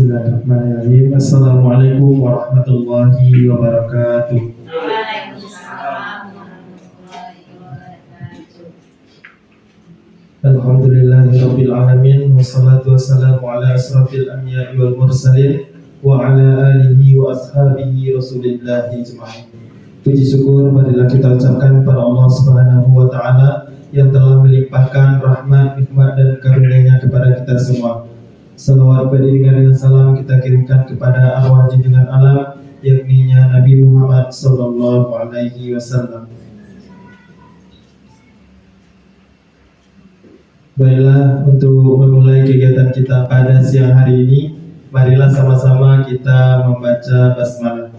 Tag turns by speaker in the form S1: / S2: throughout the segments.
S1: Bismillahirrahmanirrahim. Assalamualaikum warahmatullahi wabarakatuh.
S2: Waalaikumsalam warahmatullahi wabarakatuh.
S1: Alhamdulillahirabbil alamin wassalatu wassalamu ala asrafil anbiya'i wal mursalin wa ala alihi wa ashabihi rasulillahi ajma'in. Puji syukur marilah kita ucapkan kepada Allah Subhanahu wa taala yang telah melimpahkan rahmat, nikmat dan karunia-Nya kepada kita semua. Salawat beriringan dengan salam kita kirimkan kepada arwah junjungan alam yakni Nabi Muhammad sallallahu alaihi wasallam. Baiklah, untuk memulai kegiatan kita pada siang hari ini, marilah sama-sama kita membaca basmalah.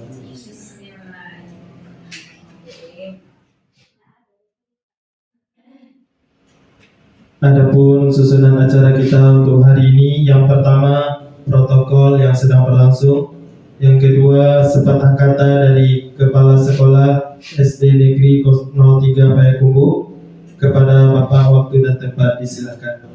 S1: Adapun susunan acara kita untuk hari ini, yang pertama protokol yang sedang berlangsung, yang kedua sepatah kata dari Kepala Sekolah SD Negeri 03 Payakumbuh. Kepada Bapak waktu dan tempat disilakan.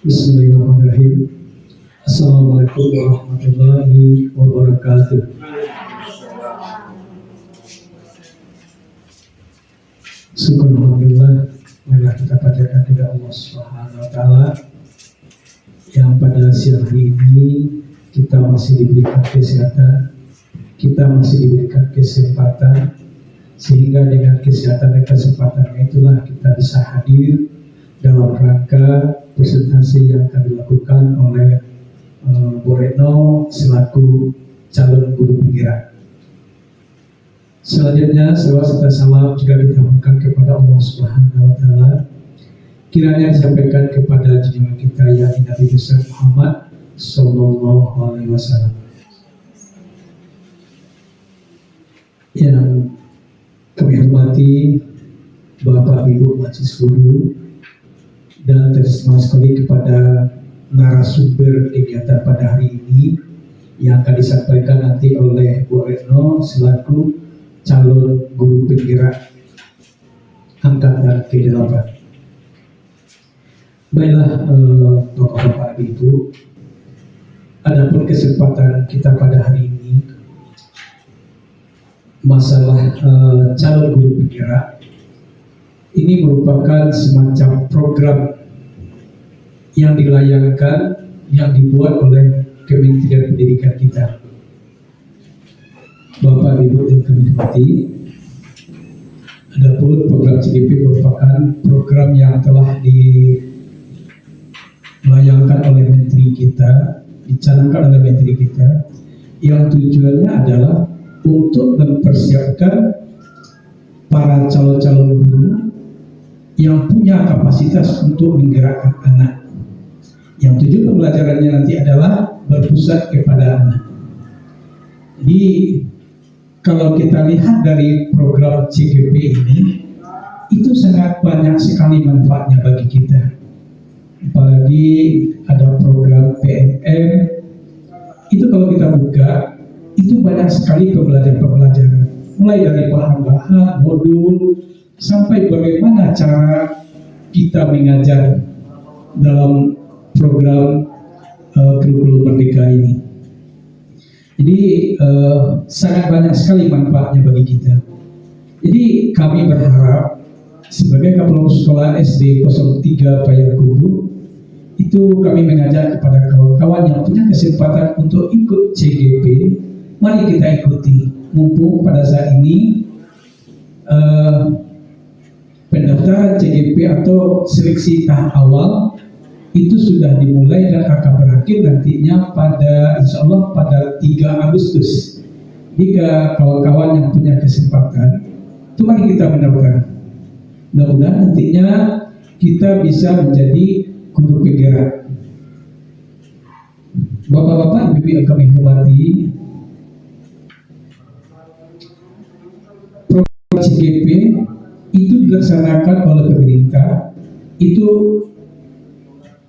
S3: Bismillahirrahmanirrahim. Assalamualaikum warahmatullahi wabarakatuh. Syukur alhamdulillah, marilah kita panjatkan kepada Allah Subhanahu wa taala yang pada siang hari ini kita masih diberikan kesehatan, kita masih diberikan kesempatan, sehingga dengan kesehatan dan kesempatan itulah kita bisa hadir dalam rangka presentasi yang akan dilakukan oleh Bu Retno selaku calon guru penggerak. Selanjutnya, salawat serta salam juga kita mohonkan kepada Allah Subhanahu wa taala, kiranya disampaikan kepada junjungan kita yakni Nabi besar Muhammad sallallahu alaihi wasallam. Yang kami hormati Bapak Ibu Majelis Guru dan terima sekali kepada narasumber kegiatan pada hari ini yang akan disampaikan nanti oleh Bu Retno selaku calon guru penggerak angkatan ke-8. Baiklah, Bapak Ibu, adapun kesempatan kita pada hari ini masalah calon guru penggerak ini merupakan semacam program yang dilayangkan, yang dibuat oleh Kementerian Pendidikan kita. Bapak Ibu yang kami hormati, adapun program CGP merupakan program yang telah dilayangkan oleh Menteri kita, dicanangkan oleh Menteri kita, yang tujuannya adalah untuk mempersiapkan para calon-calon guru yang punya kapasitas untuk menggerakkan anak. Yang tujuan pembelajarannya nanti adalah berpusat kepada anak. Jadi kalau kita lihat dari program CGP ini, itu sangat banyak sekali manfaatnya bagi kita. Apalagi ada program PNM, itu kalau kita buka, itu banyak sekali pembelajaran-pembelajaran. Mulai dari bahan-bahan, modul, sampai bagaimana cara kita mengajar dalam program kurikulum Merdeka ini. Jadi sangat banyak sekali manfaatnya bagi kita. Jadi kami berharap sebagai Kepala Sekolah SD 03 Payakumbuh, itu kami mengajak kepada kawan-kawan yang punya kesempatan untuk ikut CGP, mari kita ikuti. Mumpung pada saat ini pendaftaran CGP atau seleksi tahap awal itu sudah dimulai dan akan berakhir nantinya pada insya Allah pada 3 Agustus. Jika kawan-kawan yang punya kesempatan, itu mari kita mendaftar. Mudah-mudahan nantinya kita bisa menjadi guru penggerak. Bapak-bapak, ibu yang kami hormati, program CGP itu dilaksanakan oleh pemerintah, itu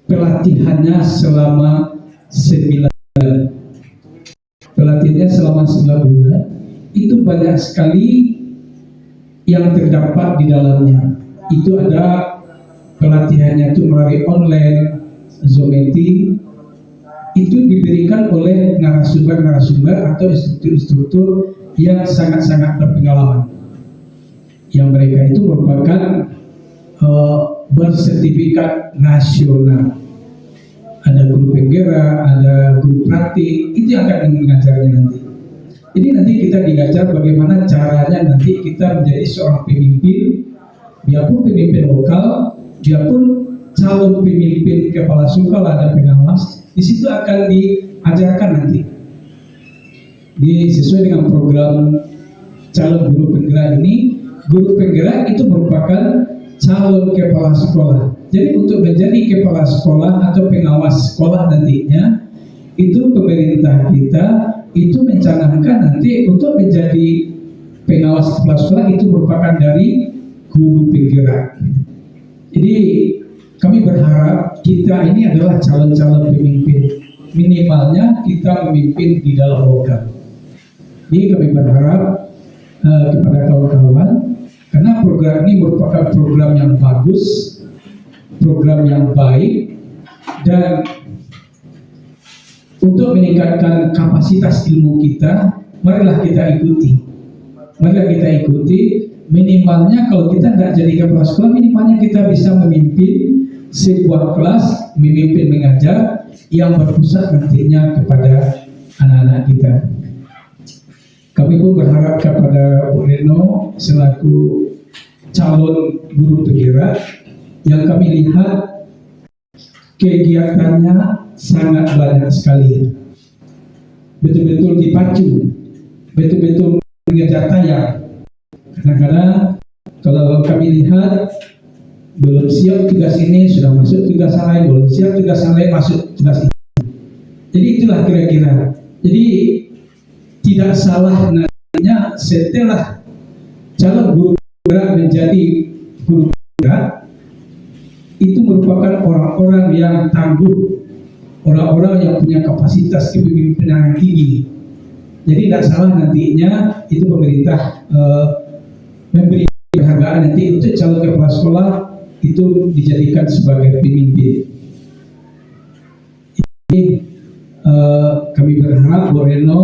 S3: pelatihannya selama 9 bulan. Pelatihannya selama 9 bulan itu banyak sekali yang terdapat di dalamnya. Itu ada pelatihannya itu melalui online, Zoom meeting, itu diberikan oleh narasumber-narasumber atau instruktur-instruktur yang sangat-sangat berpengalaman. Yang mereka itu merupakan bersertifikat nasional. Ada guru penggerak, ada guru praktik, itu yang akan mengajarnya nanti. Jadi nanti kita diajar bagaimana caranya nanti kita menjadi seorang pemimpin, biarpun pemimpin lokal, biarpun calon pemimpin kepala sekolah dan pengawas, di situ akan diajarkan nanti. Sesuai dengan program calon guru penggerak ini, guru penggerak itu merupakan calon kepala sekolah. Jadi untuk menjadi kepala sekolah atau pengawas sekolah nantinya, itu pemerintah kita itu mencanangkan nanti untuk menjadi pengawas kepala sekolah itu merupakan dari guru penggerak. Jadi kami berharap kita ini adalah calon-calon pemimpin, minimalnya kita memimpin di dalam program. Jadi kami berharap kepada kawan-kawan, karena program ini merupakan program yang bagus, program yang baik, dan untuk meningkatkan kapasitas ilmu kita, marilah kita ikuti. Marilah kita ikuti, minimalnya kalau kita nggak jadi kepala sekolah, minimalnya kita bisa memimpin sebuah kelas, memimpin mengajar yang berpusat nantinya kepada anak-anak kita. Kami pun berharap kepada Bu Reno selaku calon guru penggerak yang kami lihat kegiatannya sangat banyak sekali, betul-betul dipacu, betul-betul mengejar tayang. Kadang-kadang kalau kami lihat belum siap tugas ini sudah masuk tugas yang lain, belum siap tugas yang lain masuk tugas ini. Jadi itulah kira-kira. Jadi tidak salah nantinya setelah calon guru penggerak menjadi guru penggerak, itu merupakan orang-orang yang tangguh, orang-orang yang punya kapasitas kepemimpinan yang tinggi. Jadi tidak salah nantinya itu pemerintah memberi penghargaan nanti untuk calon kepala sekolah itu dijadikan sebagai pemimpin. Ini kami berharap Bu Reno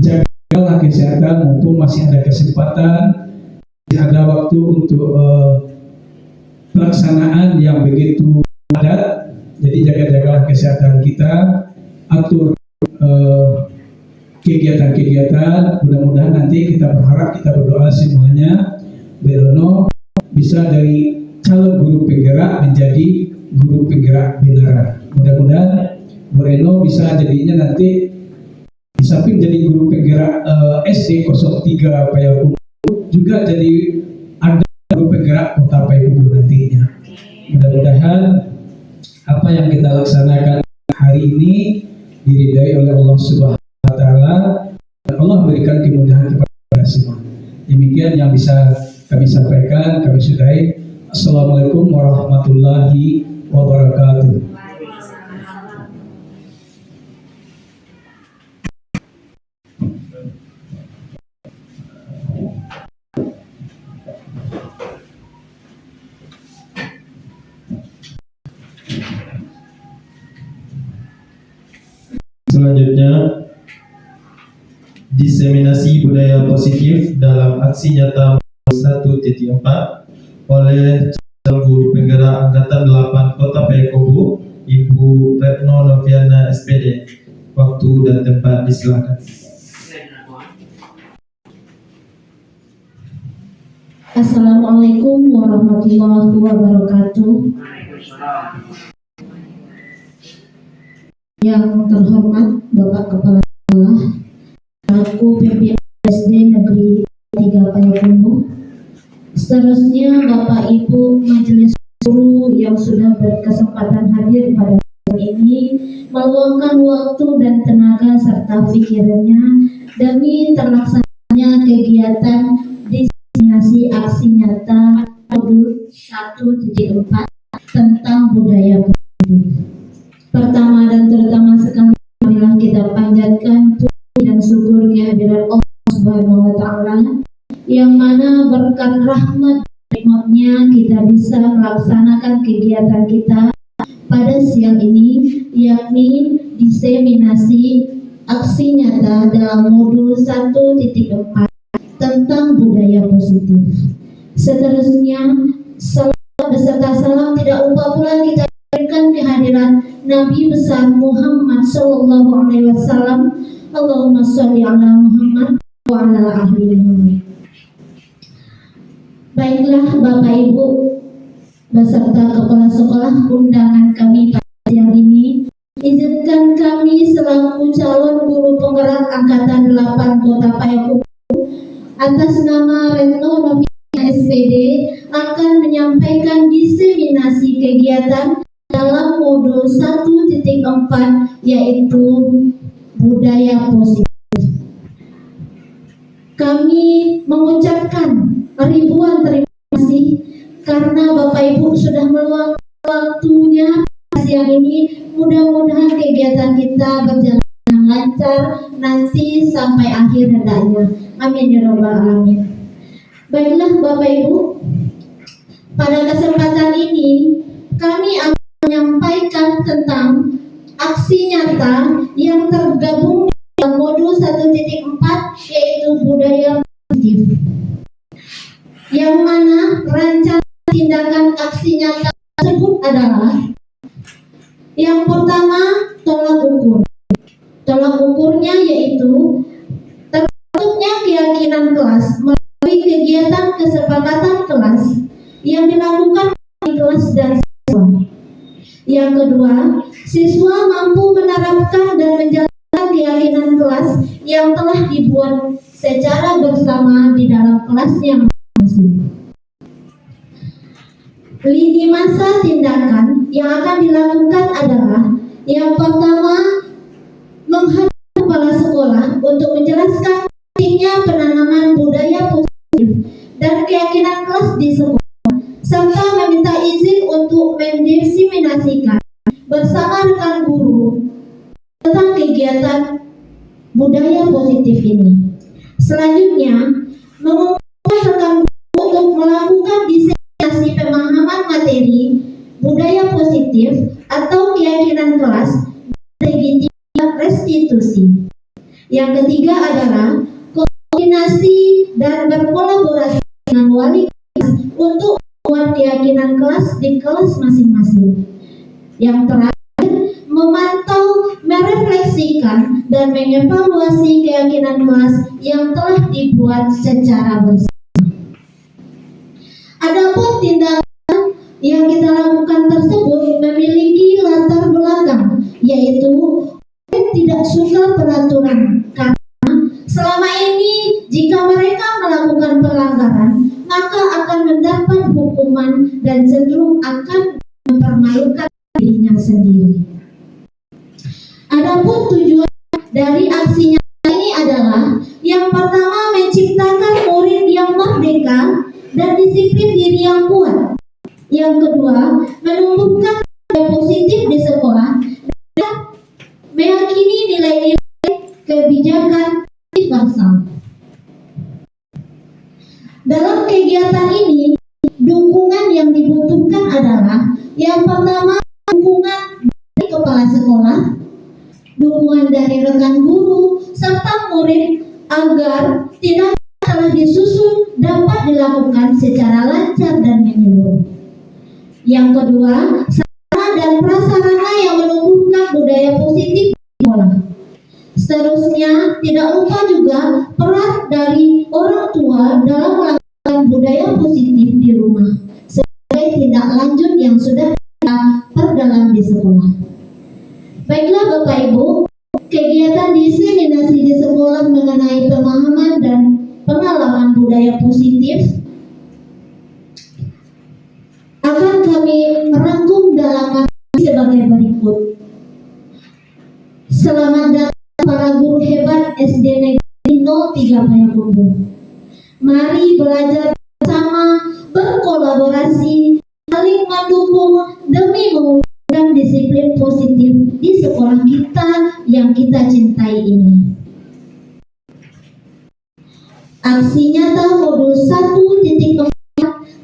S3: jagalah kesehatan mumpung masih ada kesempatan, masih ada waktu untuk pelaksanaan yang begitu padat. Jadi jaga-jagalah kesehatan kita, atur kegiatan-kegiatan. Mudah-mudahan nanti kita berharap, kita berdoa semuanya Bu Reno bisa dari calon guru penggerak menjadi guru penggerak beneran. Mudah-mudahan Bu Reno bisa jadinya nanti di samping jadi guru penggerak SD 03 Payakumbuh juga jadi ada guru penggerak Kota Payakumbuh nantinya. Mudah-mudahan apa yang kita laksanakan hari ini diridai oleh Allah Subhanahu wa Ta'ala dan Allah berikan kemudahan kepada semua. Demikian yang bisa kami sampaikan, kami sudahi. Assalamualaikum warahmatullahi wabarakatuh.
S1: Selanjutnya, diseminasi budaya positif dalam aksi nyata 1.4 oleh calon guru penggerak Angkatan 8 Kota Payakumbuh, Ibu Retno Noviana SPD. Waktu dan tempat disilakan.
S4: Assalamualaikum warahmatullahi wabarakatuh. Yang terhormat Bapak Kepala Sekolah, selaku pimpinan SD Negeri 3 Payakumbuh, seterusnya Bapak Ibu Majelis Guru yang sudah berkesempatan hadir pada hari ini, meluangkan waktu dan tenaga serta pikirannya demi terlaksananya kegiatan diseminasi aksi nyata modul 1.4 tentang budaya positif. Pertama dan terutama sekali, marilah kita panjatkan puji dan syukur berkat rahmat nikmatnya kita bisa melaksanakan kegiatan kita pada siang ini, yakni diseminasi aksi nyata dalam modul 1.4 tentang budaya positif. Seterusnya, salawat beserta salam tidak lupa pula kita berikan kehadiran Nabi besar Muhammad Sallallahu Alaihi Wasallam. Allahumma sholli ala Muhammad wa ala ahli Muhammad. Baiklah Bapak Ibu beserta kepala sekolah undangan kami pada siang ini, izinkan kami selaku calon guru penggerak angkatan 8 Kota Payakumbuh atas nama Retno Novia SPD akan menyampaikan diseminasi kegiatan dalam modul 1.4 yaitu budaya positif. Kami mengucapkan ribuan terima kasih karena Bapak Ibu sudah meluangkan waktunya siang ini. Mudah-mudahan kegiatan kita berjalan dengan lancar nanti sampai akhir hendaknya. Amin ya rabbal alamin. Baiklah Bapak Ibu, pada kesempatan ini kami akan menyampaikan tentang aksi nyata yang tergabung dalam modul 1.4 yaitu budaya positif, yang mana rancangan tindakan aksi nyata tersebut adalah yang pertama, tolak ukur. Tolak ukurnya yaitu terbentuknya keyakinan kelas melalui kegiatan kesepakatan kelas yang dilakukan di kelas dan siswa. Yang kedua, siswa mampu menerapkan dan menjalankan keyakinan kelas yang telah dibuat secara bersama di dalam kelasnya masing-masing. Lini masa tindakan yang akan dilakukan adalah yang pertama, menghadap kepala sekolah untuk menjelaskan pentingnya penanaman budaya positif dan keyakinan kelas di sekolah, serta meminta izin untuk mendiseminasikan bersama rekan guru tentang kegiatan budaya positif ini. Selanjutnya, mengumpulkan rekan guru untuk melakukan diseminasi pemahaman materi budaya positif atau keyakinan kelas dan restitusi. Yang ketiga adalah koordinasi dan berkolaborasi dengan wali kelas untuk membuat keyakinan kelas di kelas masing-masing. Yang terakhir, memantau, merefleksikan, dan mengevaluasi keyakinan kelas yang telah dibuat secara bersama. Adapun tindakan yang kita lakukan tersebut memiliki latar belakang, yaitu tidak suka peraturan, karena selama ini jika mereka melakukan pelanggaran maka akan mendapat hukuman dan cenderung akan mempermalukan dirinya sendiri. Adapun tujuan dari aksinya ini adalah yang pertama, menciptakan murid yang merdeka dan disiplin diri yang kuat. Yang kedua, menumbuhkan nilai positif di sekolah dan meyakini nilai-nilai kebijakan universal. Dalam kegiatan ini, dukungan yang dibutuhkan adalah yang pertama, dukungan dari kepala sekolah, dukungan dari rekan guru, serta murid agar tindakan telah disusun dapat dilakukan secara lancar dan menyeluruh. Yang kedua, sarana dan prasarana yang menumbuhkan budaya positif di sekolah. Seterusnya, tidak lupa juga peran dari orang tua dalam melakukan budaya positif di rumah sebagai tindak lanjut yang sudah kita perdalam di sekolah. Baiklah Bapak Ibu, kegiatan diseminasi di sekolah mengenai pemahaman dan pengalaman budaya positif akan kami rangkum dalam materi sebagai berikut. Selamat datang para guru hebat SD Negeri 03 Payakumbuh. Mari belajar bersama, berkolaborasi, saling mendukung demi mewujudkan disiplin positif di sekolah kita yang kita cintai ini. Aksi nyata modul 1.4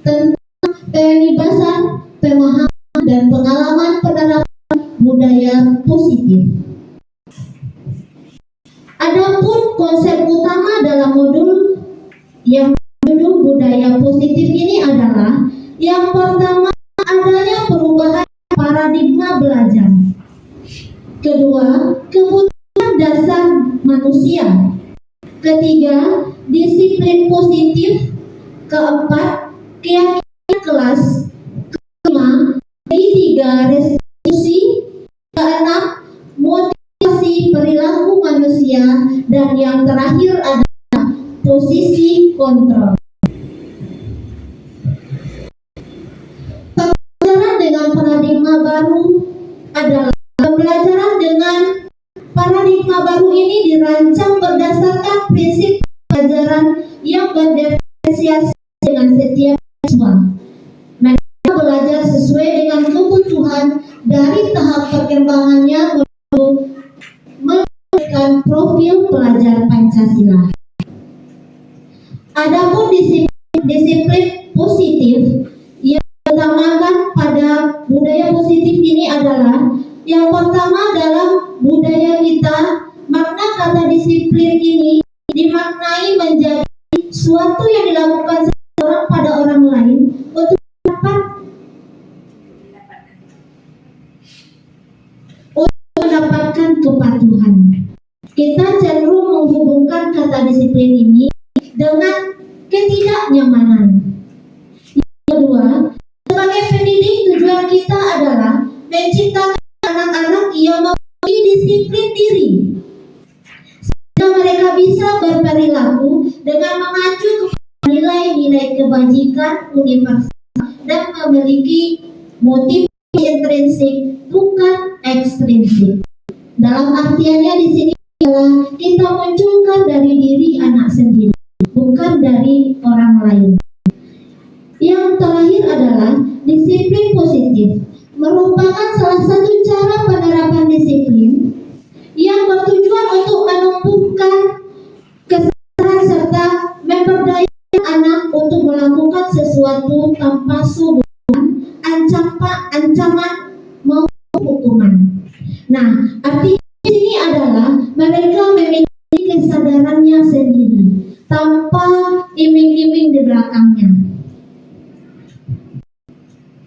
S4: tentang pembebasan, pemahaman, dan pengalaman penerapan budaya positif. Adapun konsep utama dalam modul yang berjudul budaya positif ini adalah yang pertama, adanya perubahan paradigma belajar. Kedua, kebutuhan dasar manusia. Ketiga, disiplin positif. Keempat, keyakinan kelas. Kelima, ketiga, restitusi. Keenam, motivasi perilaku manusia. Dan yang terakhir adalah posisi kontrol. Pembelajaran dengan paradigma baru adalah pembelajaran dengan paradigma baru ini dirancang berdasarkan prinsip pelajaran yang berdiferensiasi dengan setiap siswa. Mereka belajar sesuai dengan kebutuhan dari tahap perkembangannya menuju memberikan profil pelajar Pancasila. Adapun disiplin positif yang diutamakan pada budaya positif ini adalah yang pertama, dalam budaya kita, makna kata disiplin ini dimaknai menjadi suatu yang dilakukan seseorang pada orang lain untuk mendapatkan kepatuhan. Kita cenderung menghubungkan kata disiplin ini dengan ketidaknyamanan. Yang kedua, sebagai pendidik, tujuan kita adalah menciptakan anak-anak yang memiliki disiplin diri, sehingga mereka bisa berperilaku dengan mengacu kepada nilai-nilai kebajikan universal dan memiliki motivasi intrinsik bukan ekstrinsik. Dalam artiannya di sini adalah kita munculkan dari diri anak sendiri, bukan dari orang lain. Yang terakhir adalah disiplin positif, merupakan salah satu cara penerapan disiplin yang bertujuan untuk menumbuhkan kesadaran serta memberdayakan anak untuk melakukan sesuatu tanpa suguhan, ancaman maupun hukuman. Nah, artinya di sini adalah mereka memiliki kesadarannya sendiri tanpa iming-iming di belakangnya.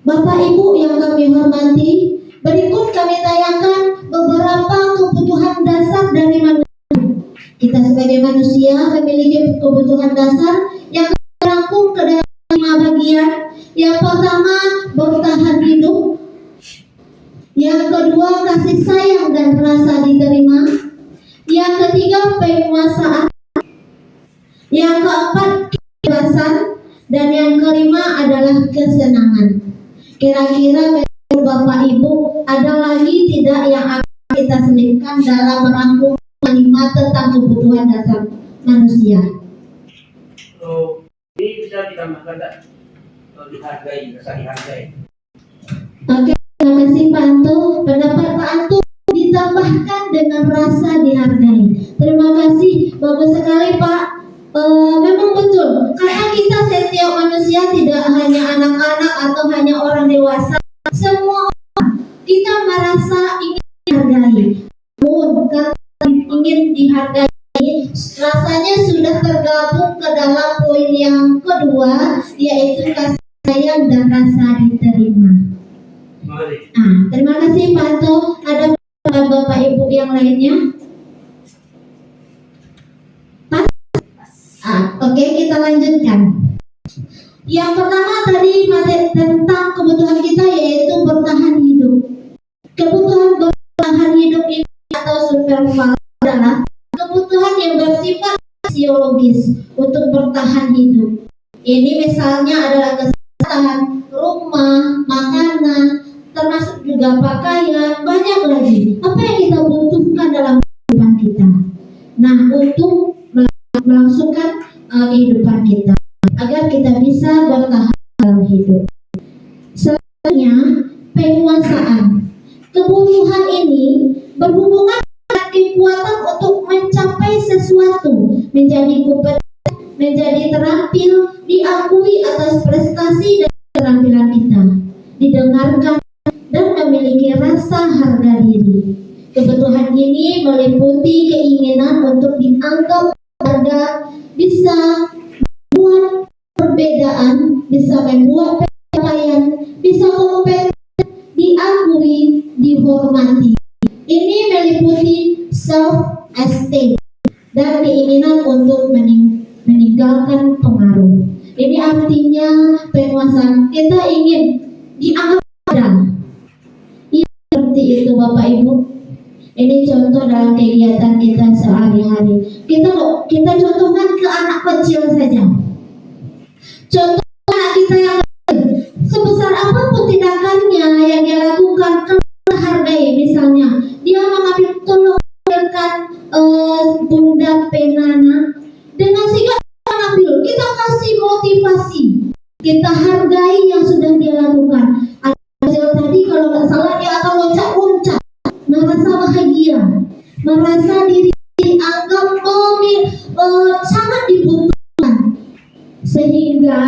S4: Bapak Ibu yang kami hormati, berikut kami tayangkan beberapa kebutuhan dasar dari manusia. Kita sebagai manusia memiliki kebutuhan dasar yang terangkum ke dalam 5 bagian. Yang pertama, bertahan hidup. Yang kedua, kasih sayang dan rasa diterima. Yang ketiga, penguasaan. Yang keempat, kebebasan. Dan yang kelima adalah kesenangan. Kira-kira menurut Bapak Ibu ada lagi tidak yang akan kita selipkan dalam merangkum 5 tentang kebutuhan dasar manusia?
S5: Ini bisa ditambahkan tak? Dihargai, rasa dihargai.
S4: Oke, terima kasih Pak Anto. Pendapat Pak Anto ditambahkan dengan rasa dihargai. Terima kasih, bagus sekali Pak. Memang betul, karena kita setiap manusia, tidak hanya anak-anak atau hanya orang dewasa, semua orang kita merasa ingin dihargai. Namun karena ingin dihargai, rasanya sudah tergabung ke dalam poin yang kedua, yaitu kasih sayang dan rasa diterima. Terima kasih Pak Anto. Ada Bapak Ibu yang lainnya? Oke, kita lanjutkan. Yang pertama tadi materi tentang kebutuhan kita yaitu bertahan hidup. Kebutuhan bertahan hidup ini atau survival adalah kebutuhan yang bersifat fisiologis untuk bertahan hidup. Ini misalnya adalah kesehatan, rumah, makanan, termasuk juga pakaian, banyak lagi. Apa yang kita butuhkan dalam kehidupan kita? Nah, untuk melangsungkan kehidupan kita agar kita bisa bertahan dalam hidup. Selanjutnya, penguasaan. Kebutuhan ini berhubungan dengan kekuatan untuk mencapai sesuatu, menjadi kompeten, menjadi terampil prestasi dan keterampilan kita, didengarkan dan memiliki rasa harga diri. Kebutuhan ini meliputi keinginan untuk dianggap berharga, bisa membuat perbedaan, bisa membuat pencapaian, bisa kompeten, diakui, dihormati. Ini meliputi self-esteem dan keinginan untuk meninggalkan pengaruh. Ini artinya penguasaan. Kita ingin dianggap ada. Ya, seperti itu Bapak Ibu. Ini contoh dalam kegiatan kita sehari-hari. Kita contohkan ke anak kecil saja. Contoh anak kita yang kecil, sebesar apapun tindakannya yang dia lakukan, kita hargai. Misalnya dia mengambil tolongkan bunda penana dengan sigap mengambil, kita kasih motivasi, kita hargai yang sudah dia lakukan. Anak kecil tadi kalau nggak salah dia akan loncat-loncat, merasa bahagia, merasa diri dianggap sangat dibutuhkan, sehingga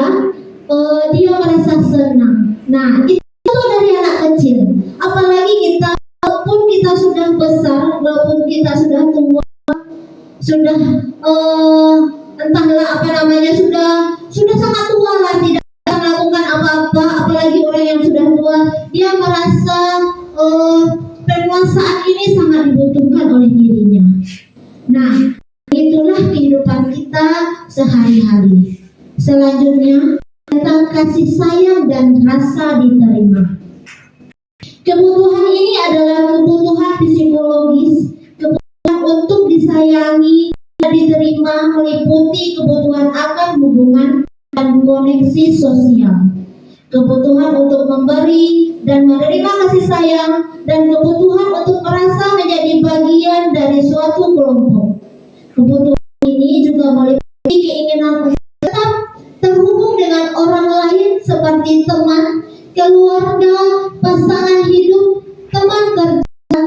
S4: dia merasa senang. Nah, itu dari anak kecil. Apalagi kita, walaupun kita sudah besar, walaupun kita sudah tua, sudah entahlah apa namanya, sudah sangat tua lah, tidak melakukan apa-apa. Apalagi orang yang sudah tua, dia merasa penguasaan ini sangat dibutuhkan oleh dirinya. Nah, itulah kehidupan kita sehari-hari. Selanjutnya tentang kasih sayang dan rasa diterima. Kebutuhan ini adalah kebutuhan psikologis, kebutuhan untuk disayangi dan diterima, meliputi kebutuhan akan hubungan dan koneksi sosial, kebutuhan untuk memberi dan menerima kasih sayang, dan kebutuhan untuk merasa menjadi bagian dari suatu kelompok. Kebutuhan ini juga meliputi keinginan untuk tetap terhubung dengan orang lain seperti teman, keluarga, pasangan hidup, teman kerja,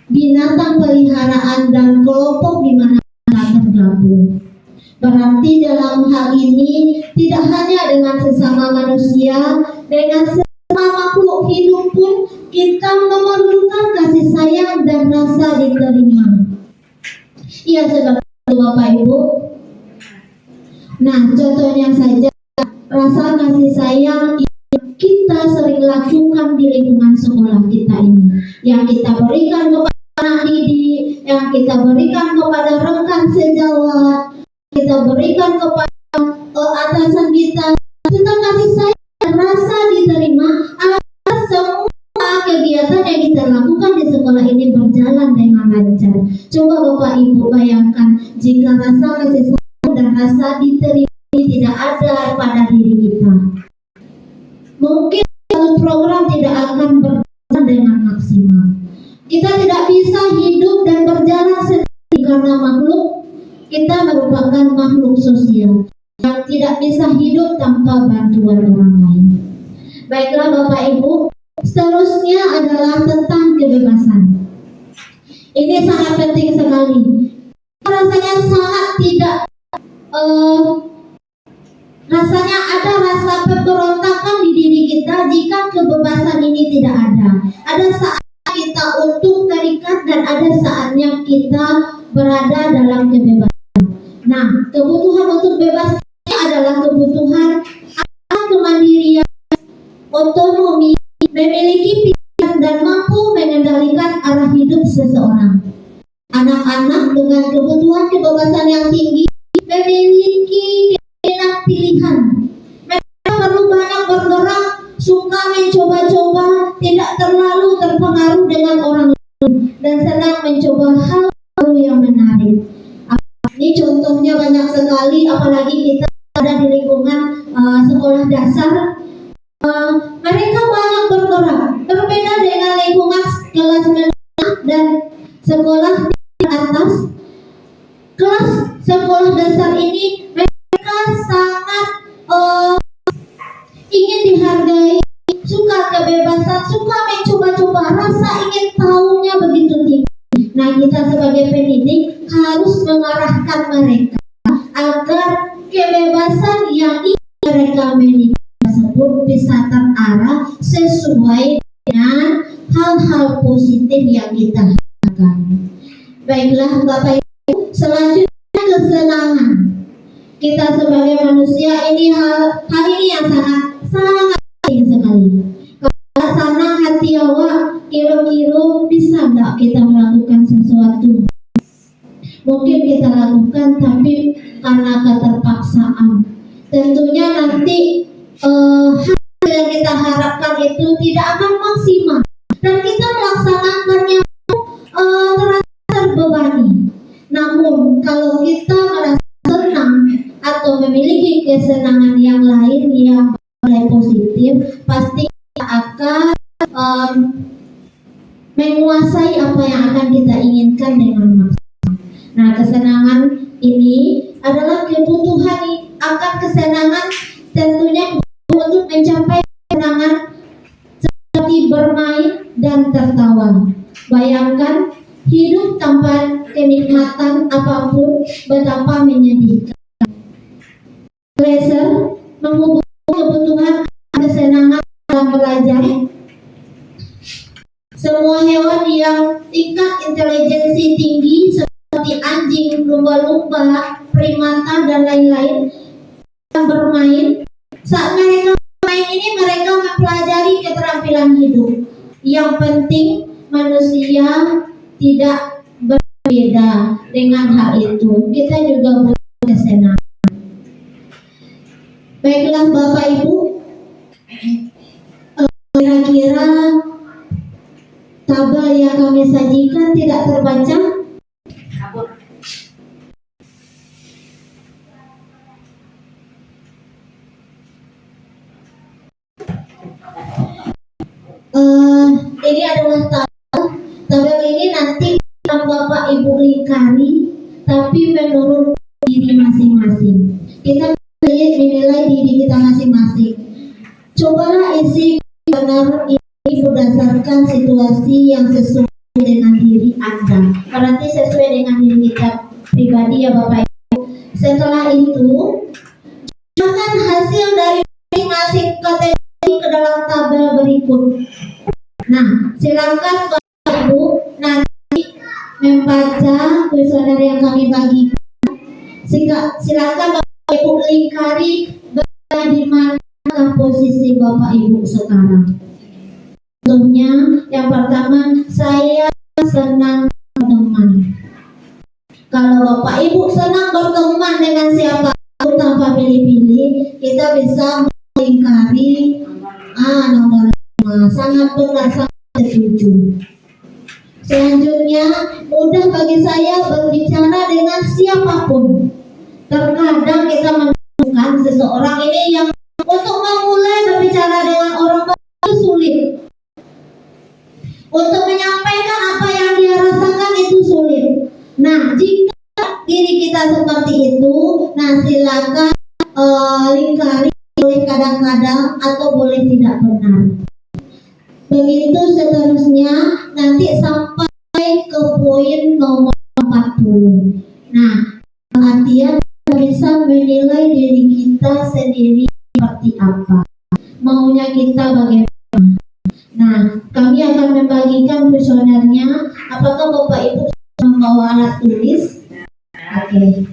S4: binatang peliharaan, dan kelompok di mana kita tergabung. Berarti dalam hal ini tidak hanya dengan sesama manusia, dengan sesama makhluk hidup pun kita memerlukan kasih sayang dan rasa diterima. Iya, sebab itu Bapak Ibu. Nah, contohnya saja rasa kasih sayang yang kita sering lakukan di lingkungan sekolah kita ini, yang kita berikan kepada anak didik, yang kita berikan kepada rekan sejawat, kita berikan kepada atasan kita, tentang kasih sayang dan rasa diterima agar semua kegiatan yang kita lakukan di sekolah ini berjalan dengan lancar. Coba Bapak Ibu bayangkan jika rasa kasih sayang dan rasa diterima tidak ada pada diri kita, mungkin satu program tidak akan berjalan dengan maksimal. Kita tidak bisa hidup dan berjalan sendiri karena kita merupakan makhluk sosial yang tidak bisa hidup tanpa bantuan orang lain. Baiklah Bapak Ibu, seterusnya adalah tentang kebebasan. Ini sangat penting sekali. Rasanya sangat tidak rasanya ada rasa pemberontakan di diri kita jika kebebasan ini tidak ada. Ada saatnya kita untuk terikat dan ada saatnya kita berada dalam kebebasan. Nah, kebutuhan untuk bebas ini adalah kebutuhan akan kemandirian, otonomi, memiliki pilihan dan mampu mengendalikan arah hidup seseorang. Anak-anak dengan kebutuhan kebebasan yang tinggi memiliki pilihan. Mereka perlu banyak bergerak, suka mencoba-coba, tidak terlalu terpengaruh dengan orang lain, dan senang mencoba hal baru yang menarik. Ini contohnya banyak sekali, apalagi kita ada di lingkungan sekolah dasar. Mereka banyak bergerak, berbeda dengan lingkungan kelas menengah dan sekolah di atas. Kelas sekolah dasar ini mereka sangat ingin dihargai, suka kebebasan, suka mencoba-coba, rasa ingin tahunya begitu tinggi. Nah, kita sebagai pendidik harus mengarahkan mereka agar kebebasan yang ingin mereka miliki bisa terarah sesuai dengan hal-hal positif yang kita harapkan. Baiklah Bapak Ibu, selanjutnya kesenangan. Kita sebagai manusia ini hal ini yang sangat penting sekali. Kalau senang hati awak, kira-kira bisa enggak kita melakukan sesuatu? Mungkin kita lakukan, tapi karena keterpaksaan, tentunya nanti hasil yang kita harapkan itu tidak akan maksimal dan kita melaksanakannya terasa terbebani. Namun kalau kita merasa senang atau memiliki kesenangan yang lain yang mulai positif, pasti kita akan menguasai apa yang akan kita inginkan dengan maksimal. Nah, kesenangan ini adalah kebutuhan akan kesenangan, tentunya untuk mencapai kesenangan seperti bermain dan tertawa. Bayangkan hidup tanpa kenikmatan apapun betapa menyedihkan. Pleasure menghubungkan kebutuhan kesenangan dalam belajar. Semua hewan yang tingkat intelijensi tinggi seperti anjing, lumba-lumba, primata dan lain-lain bermain. Saat mereka bermain ini mereka mempelajari keterampilan hidup. Yang penting manusia tidak berbeda dengan hal itu. Kita juga butuh kesenangan. Baiklah Bapak Ibu, kira-kira tabel yang kami sajikan tidak terbaca?
S2: Kabur.
S4: Ini adalah tabel ini nanti Bapak Ibu lingkari, tapi menurut diri masing-masing. Kita menilai diri kita masing-masing. Cobalah isi benar ini berdasarkan situasi yang sesuai dengan diri Anda. Berarti sesuai dengan diri kita pribadi ya Bapak Ibu. Setelah itu, jangan hasil dari masing-masing kategori ke dalam tabel berikut. Nah, silakan Bapak Ibu nanti membaca kuesioner yang kami bagikan. Silakan Bapak Ibu lingkari di mana posisi Bapak Ibu sekarang. Contohnya, yang pertama, saya senang berteman. Kalau Bapak Ibu senang berteman dengan siapapun tanpa pilih-pilih, kita bisa melingkari nomor 5. Sangat benar, sangat setuju. Selanjutnya, mudah bagi saya berbicara dengan siapapun. Terkadang kita menemukan seseorang ini yang untuk memulai berbicara dengan orang baru sulit. Untuk menyampaikan apa yang dia rasakan itu sulit. Nah, jika diri kita seperti itu, nah silakan lingkari, boleh kadang-kadang atau boleh tidak benar. Begitu seterusnya, nanti sampai ke poin nomor 40. Nah, artinya kita bisa menilai diri kita sendiri seperti apa, maunya kita bagaimana. Nah, kami akan membagikan kuesionernya. Apakah Bapak Ibu membawa alat tulis? Oke.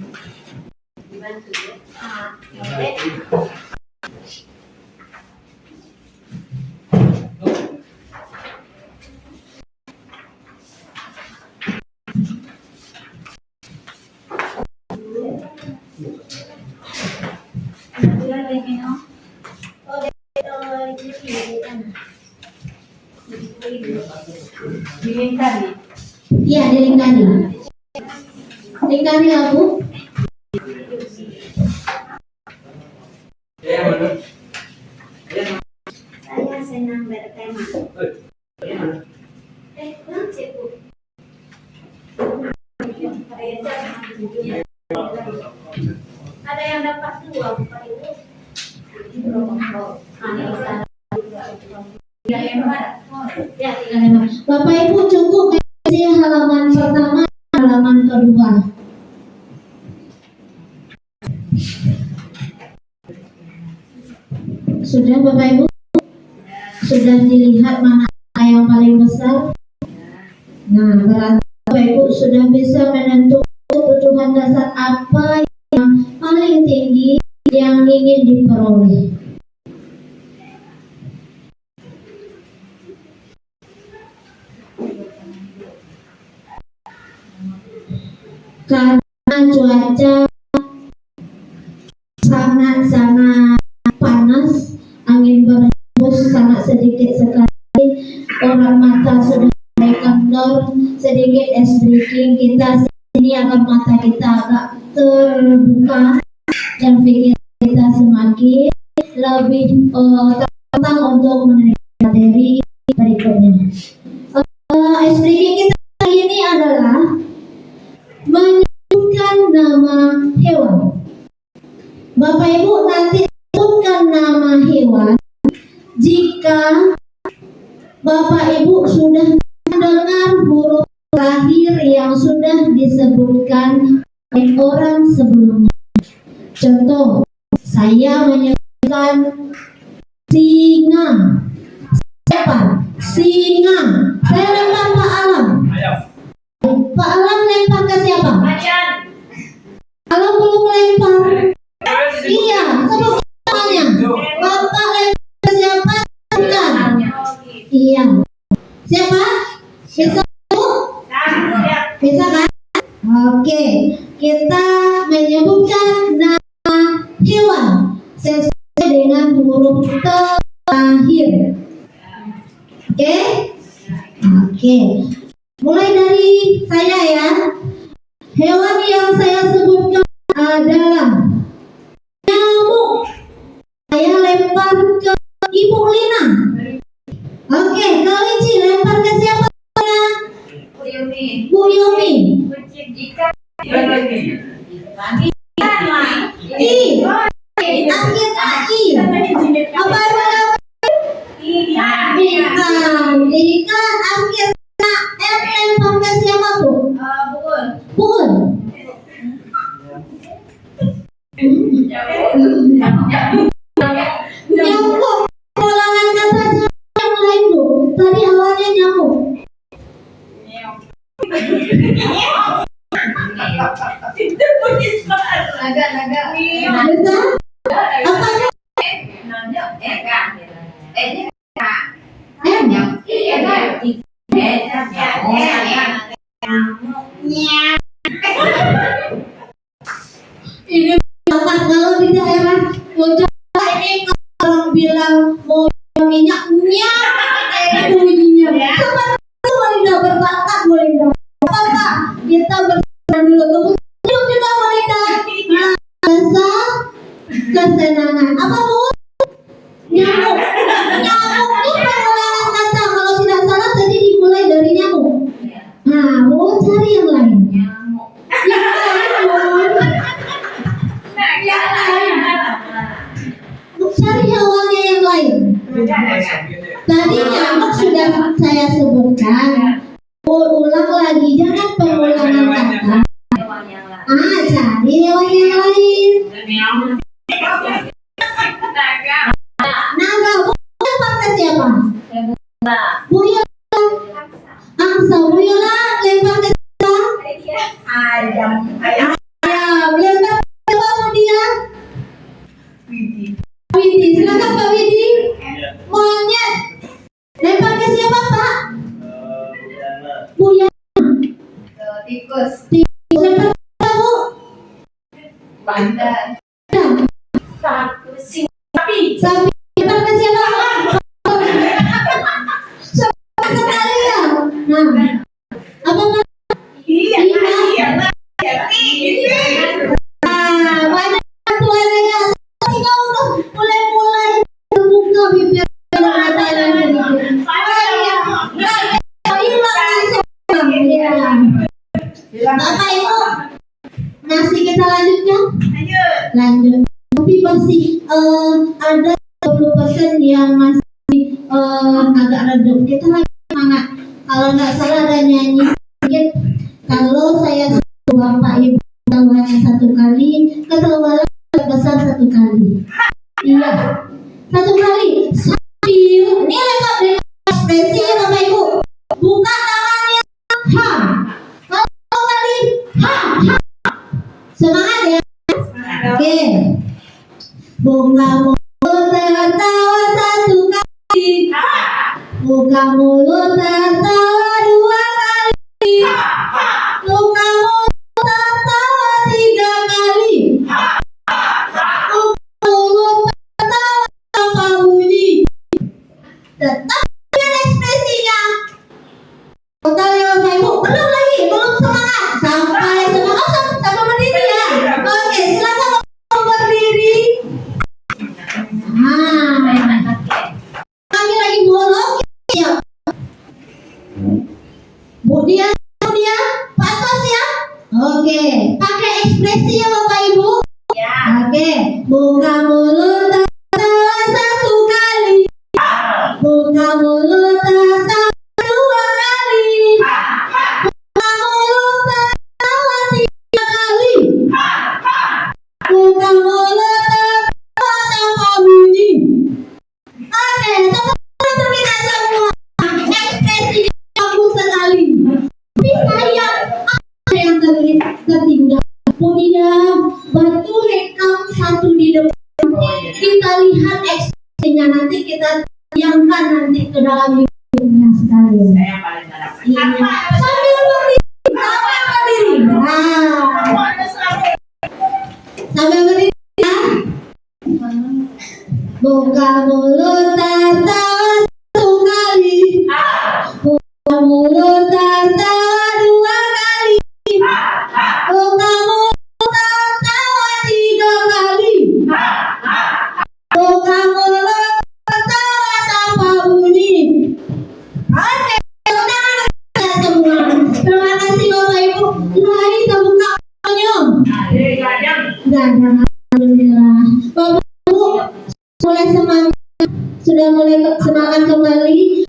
S2: Dilingkari.
S4: Iya, dilingkari. Lingkari ya Bu.
S2: Saya senang berteman. Kurang sih Bu. Ada yang dapat 2 Bapak Ibu.
S4: Bapak Ibu cukup isi halaman pertama, halaman kedua. Sudah Bapak Ibu? sudah dilihat mana yang paling besar. Nah, berarti Bapak Ibu sudah bisa menentukan kebutuhan dasar apa yang paling tinggi yang ingin diperoleh. Karena cuaca sangat-sangat panas, angin berhembus sangat sedikit sekali, orang mata sudah mulai kendor, sedikit es breaking kita sini akan mata kita agak terbuka dan pikiran kita semakin lebih tertantang untuk menerima materi berikutnya. Es breaking kita kali ini adalah menyebutkan nama hewan. Bapak Ibu nanti sebutkan nama hewan jika Bapak Ibu sudah mendengar huruf terakhir yang sudah disebutkan oleh orang sebelumnya. Contoh, saya menyebutkan singa. Siapa? Singa. Saya lempar Pak Alam. Pak Alam lempar ke siapa? Alam belum lempar. Iya, sebut namanya. Bapak lempar ke siapa? Bukan. Iya. Siapa? Bisa Bu? Bisa kan? Oke, kita menyebutkan nama hewan sesuai dengan huruf terakhir. Oke? Oke. Mulai dari saya ya. Hewan yang saya sebutkan adalah nyamuk. Saya lempar ke Ibu Lina. Oke, kelinci lempar ke siapa? Bu Yomi. Angin I. Apa namanya? Ikan. Angin M lempar ke siapa Bu? Bun. Nyamuk. Ulangan kata yang lain Bu. Tadi awalnya nyamuk. Bisa? Apa? Ini kalau di daerah Jawa ini orang bilang mau minyak itu bunyinya. Seperti boleh berbakat boleh Bapak kita bersenang dulu tunggu juga boleh rasa kesenangan. Apa Bu? Nyamuk bukan ulangan kata kalau tidak salah tadi dimulai dari nyamuk. Nah, mau cari yang lain. Yang lain. Cari hewannya yang lain. Tadi nyamuk sudah saya sebutkan. Ulang lagi, jangan pengulangan kata. Cari hewan yang lain. Naga, bukan partai siapa? Bu Yola. Angsa, Bu Yola lempar ke siapa? Ayam. Lempar ke siapa dia? Widi, silakan Pak Widi. Monyet. Lempar ke siapa Pak? Bu Yana. Tikus. Lempar ke siapa Bu? Bandar. Sapi. Lempar ke siapa Pak? Sekali ya. Nah, apa Pak? Iya. Banyak keluarganya. Kita udah mulai terbuka bibir matanya sedikit. Bapak Ibu, masih kita lanjutkan? Lanjut. Tapi masih ada 20% yang masih agak redup. Kita lagi semangat. Kalau nggak salah ada nyanyi sedikit. Kalau saya suruh Bapak Ibu ketahuannya satu kali, ketahuan besar satu kali. Iya, satu kali sambil ini lempar Buka mulut tertawa 2 kali. Buka mulut tertawa 3 kali. Buka mulut tertawa tanpa bunyi. Tetap dengan ekspresinya. Total ya Bapak Ibu, belum lagi, belum semangat. Sampai semangat, sampai berdiri ya. Oke, silakan berdiri. Lagi bolong ya. Bu dia, patos ya. Oke, pakai ekspresi ya Bapak Ibu.
S2: Ya.
S4: Oke, buka mulut tertawa 1 kali. Buka mulut tertawa 2 kali. Buka mulut tertawa 3 kali. Buka mulut tertawa tanpa bunyi. Oke, teman-teman kita semua ekspresi bagus sekali. Tapi saya apa yang tertinggal? Kemudian bantu rekam 1 di depan. Kita lihat ekspresinya, nanti kita tayangkan nanti ke dalam YouTube-nya sekalian.
S5: Saya yang paling harap.
S4: Iya. Sambil berdiri. Sambil berdiri ya. Buka mulut tertawa 1 kali. Buka mulut tertawa 2 kali. Buka mulut tertawa 3 kali. Buka mulut tertawa tanpa bunyi. Oke, sudah semua. Terima kasih Bapak Ibu. Mari kita buka senyum. Enggak ada, alhamdulillah. Bapak Ibu mulai semangat, sudah mulai semangat kembali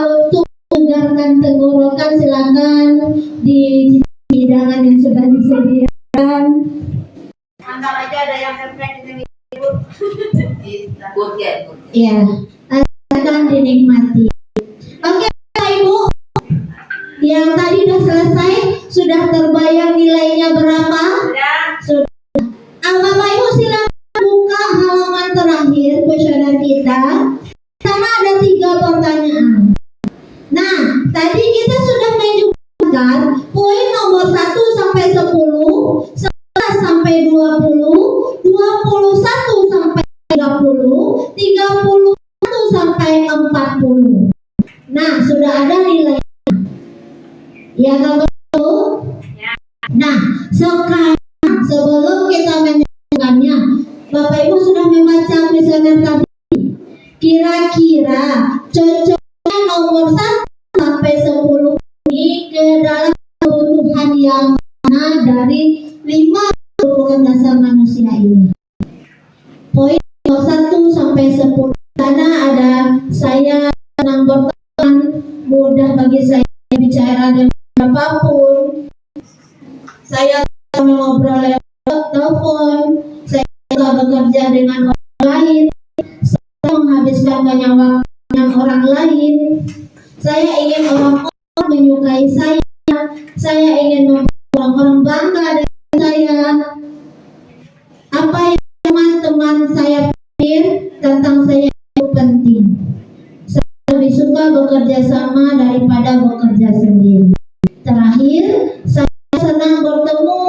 S4: untuk menggarkan tenggorokan. Silakan di hidangan yang sudah disediakan.
S2: Anggap aja ada yang refleks dengan Ibu.
S5: Good.
S4: Ya, akan dinikmati. Oke Bapak Ibu, yang tadi sudah selesai, sudah terbayang nilainya berapa?
S2: Sudah.
S4: Bapak Ibu silakan buka halaman terakhir kuesioner kita. Karena ada 3 pertanyaan. Nah, tadi kita sudah menunjukkan poin nomor 1 sampai 10, 11 sampai 20, 21 sampai 30, 31 sampai 40. Nah, sudah ada nilai. Ya, Bapak Ibu? Nah, sekarang sebelum kita menyelesaikannya, Bapak Ibu sudah membaca kuesioner tadi. Kira-kira cocoknya nomor 1 sampai 10 ini ke dalam kebutuhan yang mana dari 5 kebutuhan dasar manusia ini? Poin nomor 1 sampai 10. Karena ada saya senang berteman, mudah bagi saya bicara dengan siapapun. Saya mengobrol lewat telepon. Saya suka bekerja dengan orang lain. Saya menghabiskan banyak waktu dengan orang lain. Saya ingin orang-orang menyukai saya. Saya ingin membuat orang-orang bangga dengan saya. Apa yang teman-teman saya pikir tentang saya itu penting. Saya lebih suka bekerja sama daripada bekerja sendiri. Terakhir, saya senang bertemu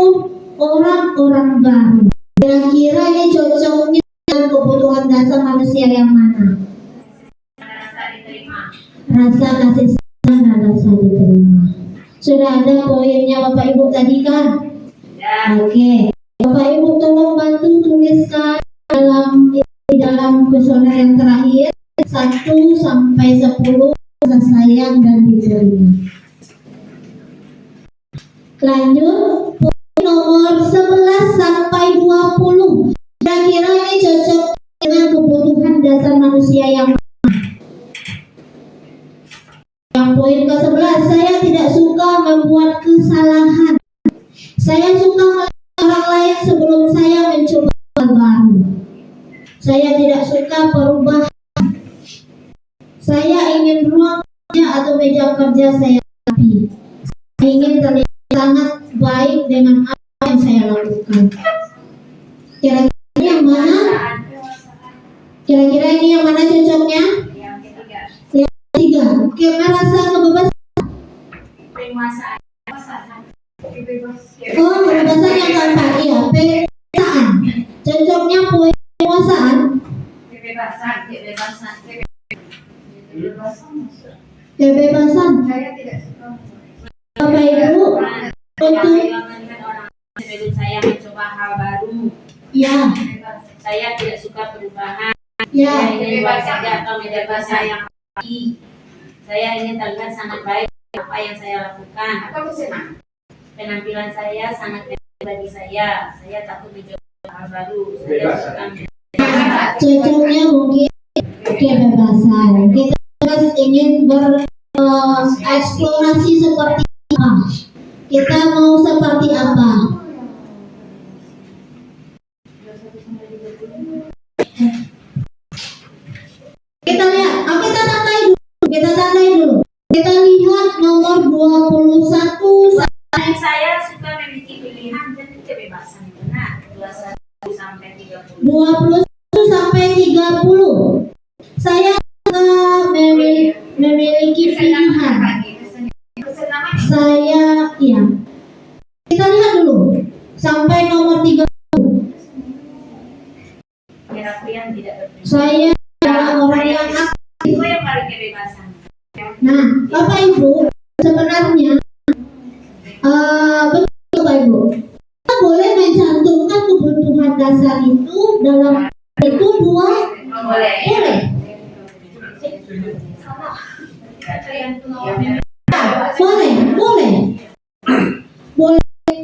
S4: orang-orang baru. Kira-kira ini cocoknya dengan kebutuhan dasar manusia yang mana?
S2: Rasa diterima.
S4: Rasa kasih sayang dan rasa diterima. Sudah ada poinnya Bapak Ibu tadi kan?
S2: Ya.
S4: Oke. Bapak Ibu tolong bantu tuliskan di dalam kuesioner yang terakhir 1 sampai 10 rasa sayang dan diterima. Lanjut, poin nomor 11 sampai 20. Kira-kira ini cocok dengan kebutuhan dasar manusia yang mana? Yang poin ke-11, saya tidak suka membuat kesalahan. Saya suka melihat orang lain sebelum saya mencoba hal baru. Saya tidak suka perubahan. Saya ingin ruang kerja atau meja kerja saya rapi. Saya ingin terlihat sangat baik dengan apa yang saya lakukan. Kira-kira yang mana? Kira-kira ini yang mana cocoknya?
S2: Yang ketiga.
S4: Yang ketiga. Kebebasan.
S2: Saya tidak suka.
S4: Bapak Ibu, untuk
S2: Sebelum saya mencoba hal baru,
S4: ya,
S2: saya tidak suka perubahan.
S4: ya,
S2: Saya ingin luar saja atau menjaga saya yang baik. Saya ingin terlihat sangat baik apa yang saya lakukan. Penampilan saya sangat baik bagi saya. Saya takut mencoba hal baru. Saya suka
S4: cocoknya mungkin kebebasan. Kita ingin bereksplorasi seperti apa. Kita mau seperti apa? Kita lihat, kita tandai dulu. Kita lihat nomor 21.
S2: Saya suka memiliki pilihan dan kebebasan. Benar. 21 sampai 30.
S4: 21 sampai 30. Saya memiliki pilihan. Saya, ya. Kita lihat dulu sampai nomor 30.
S2: Aku yang tidak berpikir.
S4: Saya adalah orang yang aktif.
S2: Itu yang paling kebebasan.
S4: Nah, Bapak Ibu, sebenarnya betul Bapak Ibu, kita boleh mencantumkan kebutuhan dasar itu dalam itu dua
S2: Boleh.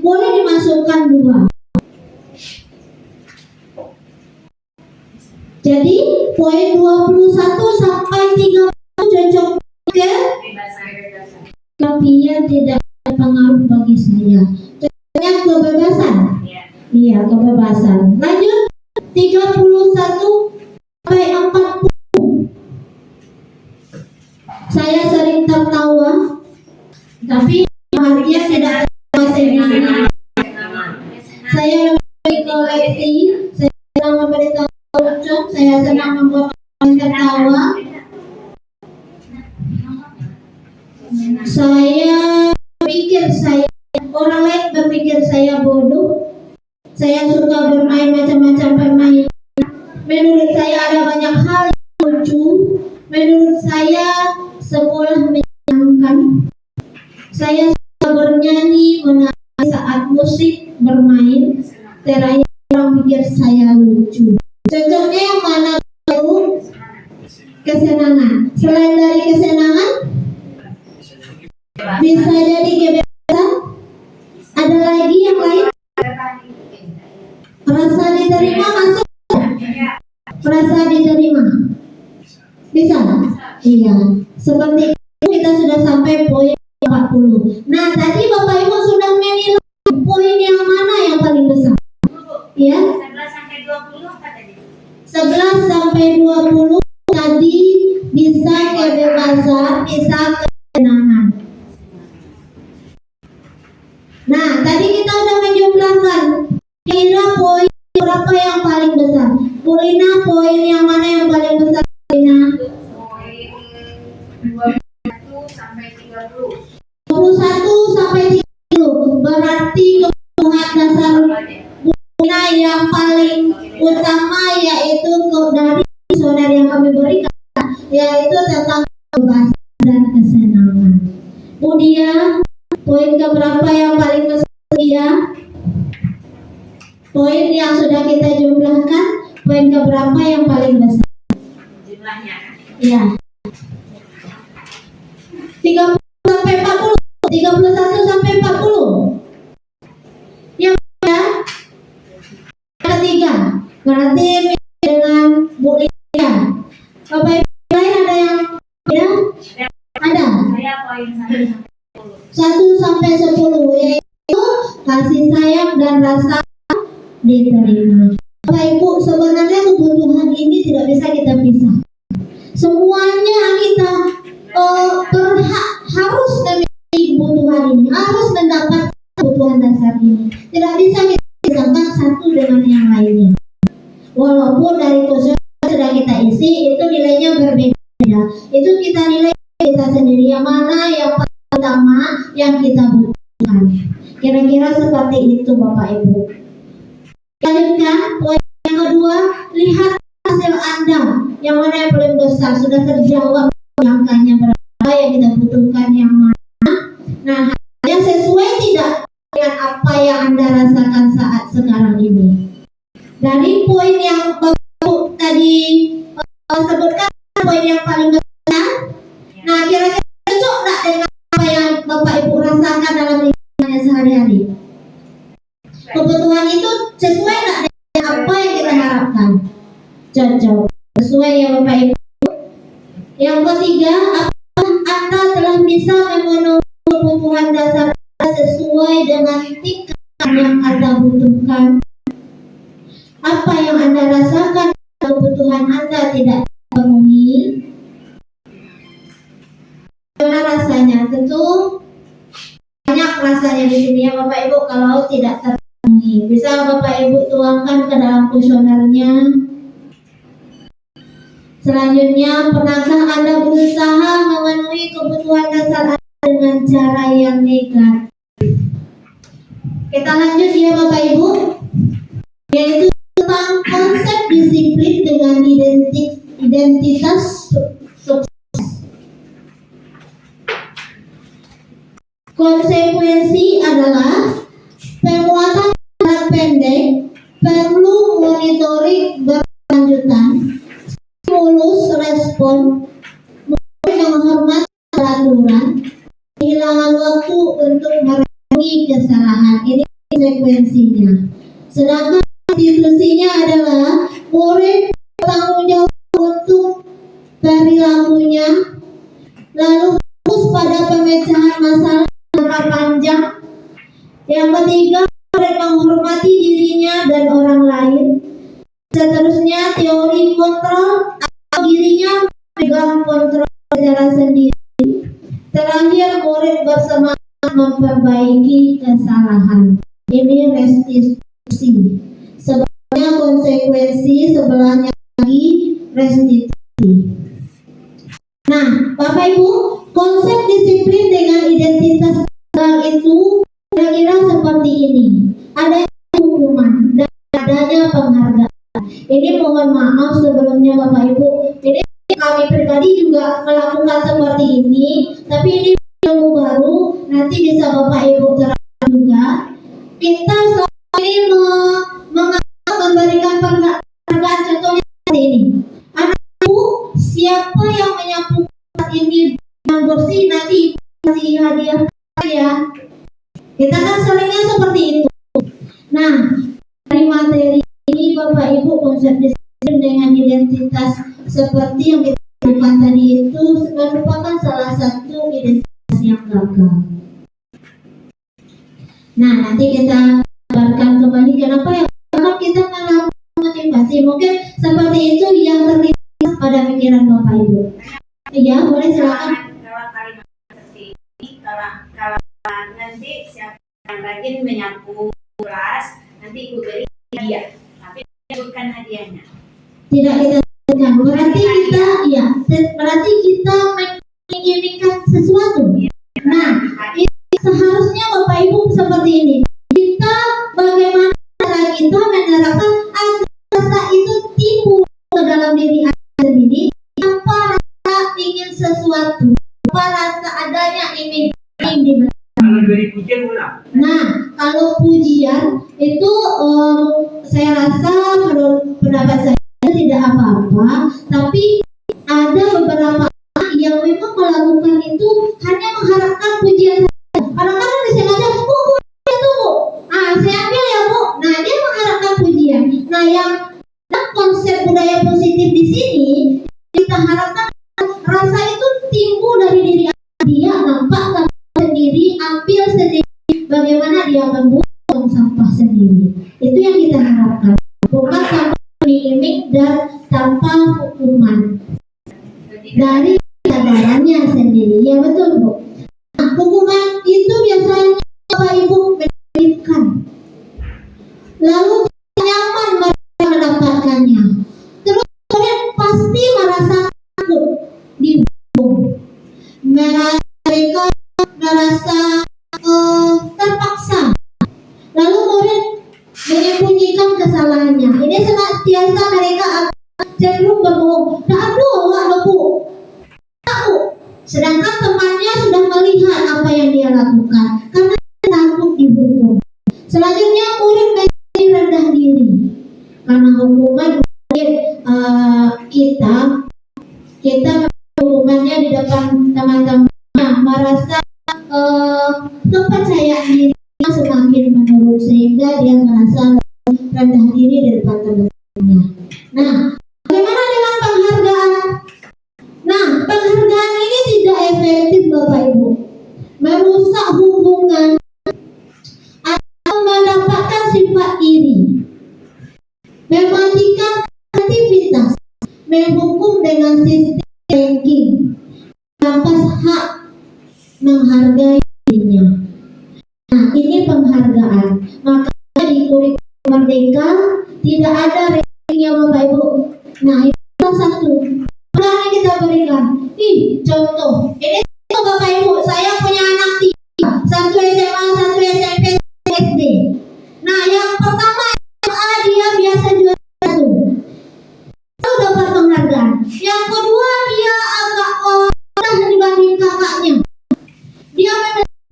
S4: Boleh dimasukkan dua. Jadi poin 21 sampai 30 cocok ke
S2: Kebebasan.
S4: tapi yang tidak berpengaruh bagi saya. Cocoknya kebebasan. Iya, kebebasan. Lanjut 31 sampai 40. Saya sering tertawa, tapi bahagia tidak tertawa sendiri. Saya memiliki koleksi, saya senang memberitahu lucu, saya senang membuat orang tertawa. Saya berpikir orang lain berpikir saya bodoh. Saya suka bermain macam-macam permainan. Menurut saya ada banyak hal yang lucu. Menurut saya sekolah menyenangkan. Saya suka bernyanyi, menari saat musik bermain. Terakhir orang pikir saya lucu. Cocoknya yang mana dulu? Kesenangan. Selain dari kesenangan, bisa jadi kebebasan. Ada lagi yang lain? Rasa diterima masuk? Rasa diterima bisa? Iya. Seperti itu kita sudah sampai poin 40. Nah, tadi Bapak Ibu sudah menilai poin yang mana yang paling besar? Ya.
S2: 11 sampai 20 apa tadi?
S4: 11 sampai 20 tadi bisa kebebasan, bisa kesenangan. Nah, tadi kita udah menjumlahkan kira poin berapa yang paling besar. Bulina, poin yang mana yang paling besar? Bulina?
S2: Poin 21 sampai 30.
S4: 21 sampai 30. Berarti kebutuhan dasar Bulina yang paling utama yaitu dari saudara yang kami berikan, yaitu tentang kebebasan dan kesenangan. Kemudian poin keberapa yang paling besar dia? Poin yang sudah kita jumlahkan, poin keberapa yang paling besar?
S2: Jumlahnya.
S4: Ya. 30 sampai 40, 31 sampai 40. Yang ketiga, berarti dengan Bu Lydia. Bapak Ibu lain ada yang beda? Ada.
S2: Saya poin 1
S4: 1 sampai
S2: sampai 10.
S4: 10 yaitu kasih sayang dan rasa diterima. Bapak Ibu, sebenarnya kebutuhan ini tidak bisa kita pisah. Semuanya kita harus memiliki kebutuhan ini, harus mendapat kebutuhan dasar ini. Tidak bisa kita pisahkan satu dengan yang lainnya. Walaupun dari kursus sudah kita isi, itu nilainya berbeda. Itu kita nilai kita sendiri yang mana yang pertama yang kita butuhkan. Kira-kira seperti itu Bapak Ibu. Lanjutkan poin yang kedua, lihat hasil Anda yang mana yang paling besar sudah terjawab. jawab sesuai ya Bapak Ibu. Yang ketiga, apakah Anda telah bisa memenuhi kebutuhan dasar sesuai dengan tingkat yang Anda butuhkan? Apa yang Anda rasakan kebutuhan Anda tidak terpenuhi? Bagaimana rasanya? Tentu banyak rasanya di sini ya Bapak Ibu kalau tidak terpenuhi. Bisa Bapak Ibu tuangkan ke dalam kuesionernya. Selanjutnya, pernahkah Anda berusaha memenuhi kebutuhan dasar Anda dengan cara yang negatif? Kita lanjut ya Bapak Ibu, yaitu tentang konsep disiplin dengan identitas sukses. Konsekuensi adalah penguatan jangka pendek perlu monitoring berkelanjutan, stimulus respon, menghormati peraturan, kehilangan waktu untuk merenungi kesalahan. Ini konsekuensinya. Sedangkan institusinya adalah murid bertanggung jawab untuk perilakunya, lalu fokus pada pemecahan masalah jangka panjang. Yang ketiga, murid menghormati dirinya dan orang lain. Seterusnya, teori kontrol atau dirinya memegang kontrol secara sendiri. Terakhir, murid bersemangat memperbaiki kesalahan. Ini restitusi. Sebelahnya konsekuensi, sebelahnya lagi restitusi. Nah, Bapak Ibu, konsep disiplin dengan identitas itu kira-kira seperti ini. Ada hukuman dan adanya penghargaan. Ini mohon maaf sebelumnya Bapak Ibu. Ini kami pribadi juga melakukan seperti ini, tapi ini ilmu baru. Nanti bisa Bapak Ibu terapkan juga. Kita selama ini memberikan penghargaan, contohnya seperti ini. Anak Ibu, siapa yang menyapu ini yang bersih, nanti kasih hadiah ya. Kita kan seringnya seperti itu. Nah, dari materi ini Bapak Ibu, konsep disiplin dengan identitas seperti yang kita lakukan tadi itu merupakan salah satu identitas yang gagal. Nah, nanti kita gambarkan kembali kenapa yang gagal kita melakukan motivasi. Mungkin seperti itu yang terlintas pada pikiran Bapak Ibu. Iya, boleh silakan.
S2: Kalau kalimat seperti ini, kalau nanti siapa yang rajin menyapu kelas, nanti ibu beri hadiah, tapi bukan hadiahnya.
S4: Tidak kita sebutkan. Berarti kita menginginkan sesuatu. Nah, seharusnya Bapak Ibu seperti ini. Kita bagaimana cara kita menerapkan agar rasa itu timbul ke dalam diri Anda sendiri tanpa rasa ingin sesuatu, tanpa rasa adanya ingin diberi.
S5: Kalau dari pujian pula.
S4: Nah, kalau pujian itu saya rasa menurut pendapat saya tidak apa-apa, tapi ada beberapa orang yang memang melakukan itu hanya mengharapkan pujian saja. Kadang-kadang disengaja, Bu, saya ambil ya Bu. Nah, dia mengharapkan pujian. Nah, yang konsep budaya positif di sini kita harapkan rasa itu timbul dari diri dia, nampak sendiri, ambil sendiri, bagaimana dia membuang sampah sendiri. Itu yang kita harapkan, bukan tanpa iming dan tanpa hukuman dari kesadarannya sendiri. Ya betul Bu. Nah, hukuman itu biasanya Bapak Ibu berikan, lalu nyaman mereka mendapatkannya, terus kemudian pasti merasa takut dihukum, mereka merasa terpaksa, lalu murid menyembunyikan kesalahannya. Ini senantiasa mereka cenderung berbohong. Aduh, Bu, tahu. Sedangkan temannya sudah melihat apa yang dia lakukan karena takut dihukum. Selanjutnya murid menjadi rendah diri karena hukuman. Kita hukumannya di depan teman-temannya, merasa kepercayaan dirinya semakin menurun sehingga dia merasa rendah diri di depan teman-temannya. Nah, bagaimana menghargai dirinya. Nah, ini penghargaan. Makanya di kurikulum Merdeka tidak ada rankingnya Bapak Ibu. Nah, itu salah satu yang kita berikan. Contoh, ini Bapak Ibu, saya punya anak 3, satu SMA, satu SMP, satu SD. Nah, yang pertama SMA dia biasa juara 1, itu dapat penghargaan. Yang kedua dia agak rendah dibanding kakaknya, dia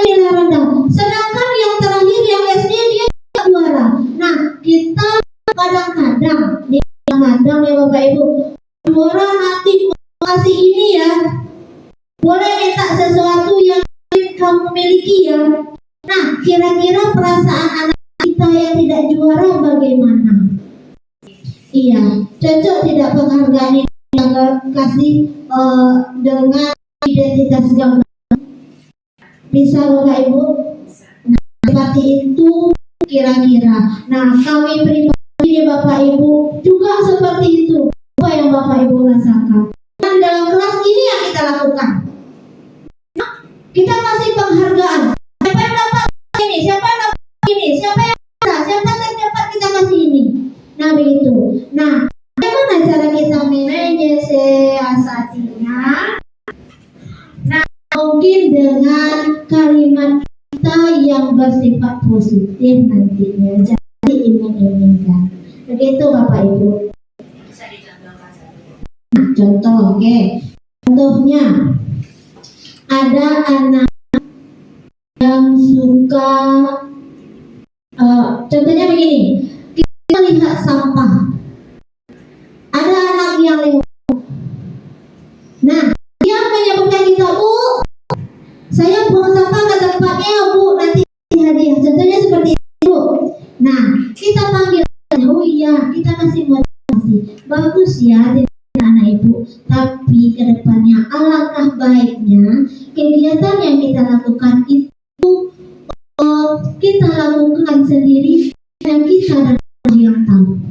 S4: nilai rendah. Sedangkan yang terakhir yang SD dia juara. Nah, kita kadang-kadang ya Bapak Ibu, juara nanti kasih ini ya, boleh minta sesuatu yang kamu miliki ya. Nah, kira-kira perasaan anak kita yang tidak juara bagaimana? Iya, cocok tidak penghargaan yang kasih dengan identitas gambar? Bisa Bapak Ibu? Nah, seperti itu kira-kira. Nah, kami pribadi Bapak Ibu juga seperti itu. Apa yang Bapak Ibu rasakan? Dan dalam kelas ini yang kita lakukan, kita kasih penghargaan. Siapa yang dapat ini, siapa yang dapat ini, siapa yang bisa, siapa yang tercepat kita kasih ini. Nah begitu. Nah, bagaimana cara kita manage siasatinya? Nah, mungkin dengan kalimat kita yang bersifat positif nantinya, jadi iming-imingkan. Begitu Bapak Ibu.
S2: Bisa dicontohkan satu.
S4: Nah, contoh, oke. Contohnya, ada anak yang suka, contohnya begini, kita lihat sampah, ada anak yang lewat. Nah, dia menyebutkan kita, Bu, saya buang sampah ke tempatnya ya Bu, nanti hadiah. Contohnya seperti itu. Nah, kita panggil, oh iya, kita kasih motivasi, bagus ya anak Ibu, tapi kedepannya alangkah baiknya kegiatan yang kita lakukan itu kita lakukan sendiri dan kita dan yang tahu.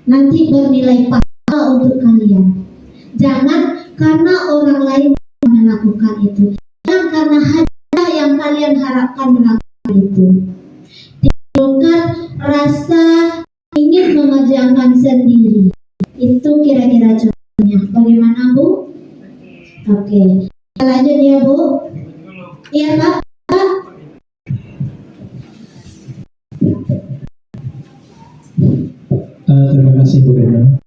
S4: Nanti bernilai pahala untuk kalian. Jangan karena orang lain melakukan itu, jangan karena hadiah yang kalian harapkan melakukan itu. Timbulkan rasa ingin mengerjakan sendiri. Itu kira-kira contohnya. Bagaimana Bu? Oke. Kita lanjut ya Bu. Iya Pak.
S3: Terima kasih Bu Reno.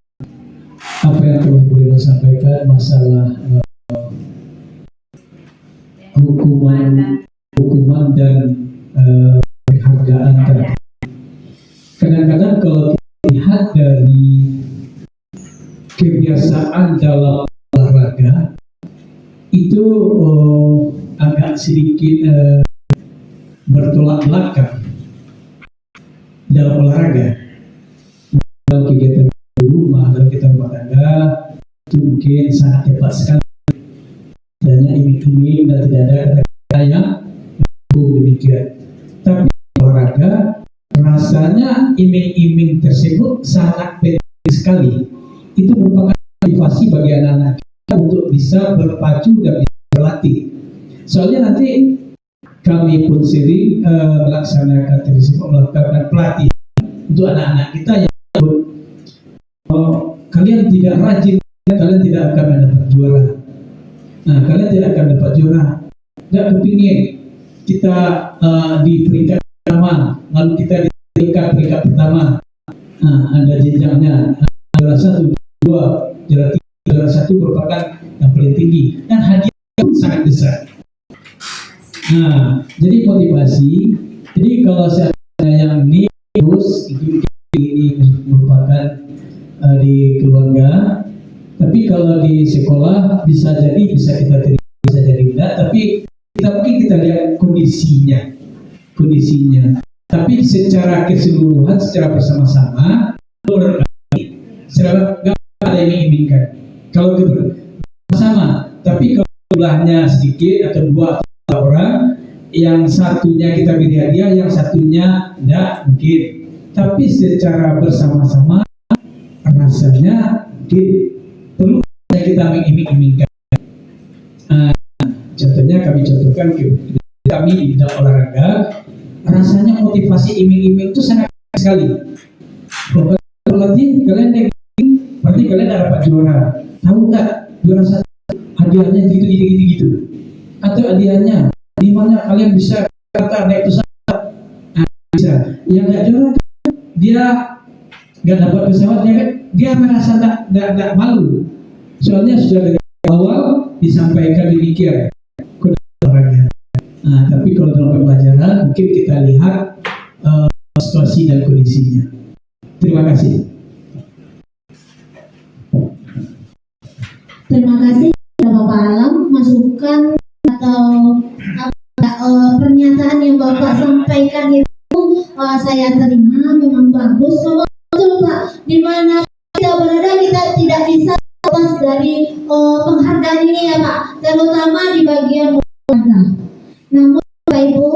S3: Apa yang telah Bu Reno sampaikan masalah hukuman dan penghargaan tadi. Kadang-kadang kalau kita lihat dari kebiasaan dalam olahraga itu agak sedikit bertolak belakang dalam olahraga. Dalam kegiatan di rumah, dalam kita rumah tangga itu mungkin sangat tepat sekali. Adanya iming-iming dan tidak ada kata-kata yang demikian. Tapi olahraga rasanya iming-iming tersebut sangat penting sekali. Itu merupakan motivasi bagi anak-anak kita untuk bisa berpacu dan bisa berlatih. Soalnya nanti kami pun sering melaksanakan melakukan pelatihan untuk anak-anak kita yang kalian tidak rajin, kalian tidak akan mendapat juara. Nah, kalian tidak akan dapat juara. Tidak kepingin kita di peringkat pertama, lalu kita di peringkat pertama. Nah, ada jenjangnya. Juara 1, 2, juara 3, juara 1 merupakan yang paling tinggi dan hadiah pun sangat besar. Nah, jadi motivasi. Jadi kalau seandainya yang ini terus itu ini merupakan di keluarga, tapi kalau di sekolah bisa jadi bisa kita terima, bisa jadi tidak, tapi mungkin kita lihat kondisinya. Tapi secara keseluruhan, secara bersama-sama, secara nggak ada yang diinginkan. Kalau gitu sama, tapi kalau jumlahnya sedikit atau 2 atau 3 orang, yang satunya kita beri hadiah, yang satunya tidak mungkin. Tapi secara bersama-sama rasanya mungkin perlu kita mengiming-imingkan. Contohnya kami menyebutkan kami di bidang olahraga, rasanya motivasi iming-iming itu sangat sekali. Kalau nanti kalian ranking, berarti kalian dapat juara. Tahu nggak juara satu hadiahnya gitu. Atau hadiahnya di mana kalian bisa naik pesawat, bisa. Yang nggak juara dia nggak dapat pesawat, dia merasa nggak malu. Soalnya sudah dari awal disampaikan demikian orangnya. Nah, tapi kalau dalam pembelajaran mungkin kita lihat situasi dan kondisinya. Terima kasih.
S4: Terima kasih Bapak Alam, masukan atau pernyataan yang Bapak sampaikan itu saya terima, memang bagus. Betul Pak, di mana kita berada kita tidak bisa lepas dari penghargaan ini ya Pak, terutama di bagian olahraga. Namun Bapak Ibu,